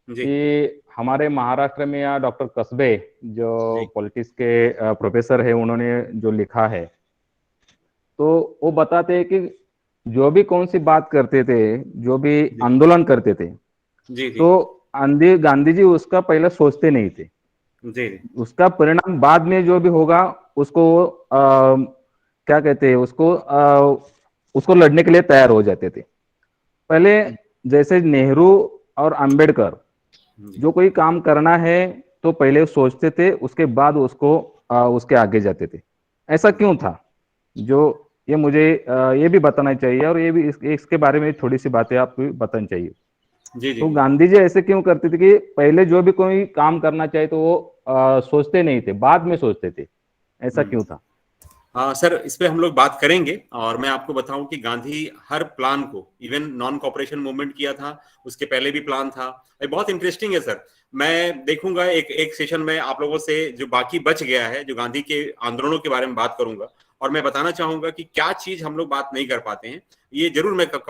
कि हमारे महाराष्ट्र में या डॉक्टर कस्बे जो पॉलिटिक्स के प्रोफेसर है, उन्होंने जो लिखा है, तो वो बताते हैं कि जो भी कौन सी बात करते थे, जो भी आंदोलन करते थे, तो गांधी जी उसका पहले सोचते नहीं थे। उसका परिणाम बाद में जो भी होगा उसको क्या कहते हैं, उसको लड़ने के लिए तैयार हो जाते थे। पहले जैसे नेहरू और अंबेडकर, जो कोई काम करना है तो पहले सोचते थे, उसके बाद उसके आगे जाते थे। ऐसा क्यों था, जो ये मुझे ये भी बताना चाहिए, और ये भी इसके बारे में थोड़ी सी बातें आपको बतानी चाहिए। तो गांधी जी ऐसे क्यों करते थे कि पहले जो भी कोई काम करना चाहे तो वो सोचते नहीं थे, बाद में सोचते थे। ऐसा क्यों था? सर, इस पे हम लोग बात करेंगे। और मैं आपको बताऊं कि गांधी हर प्लान को, इवन नॉन कॉपरेशन मूवमेंट किया था, उसके पहले भी प्लान था। ये बहुत इंटरेस्टिंग है सर। मैं देखूंगा एक सेशन में आप लोगों से जो बाकी बच गया है, जो गांधी के आंदोलनों के बारे में बात करूंगा, और मैं बताना चाहूंगा कि क्या चीज हम लोग बात नहीं कर पाते हैं, ये जरूर मैं कहूँ।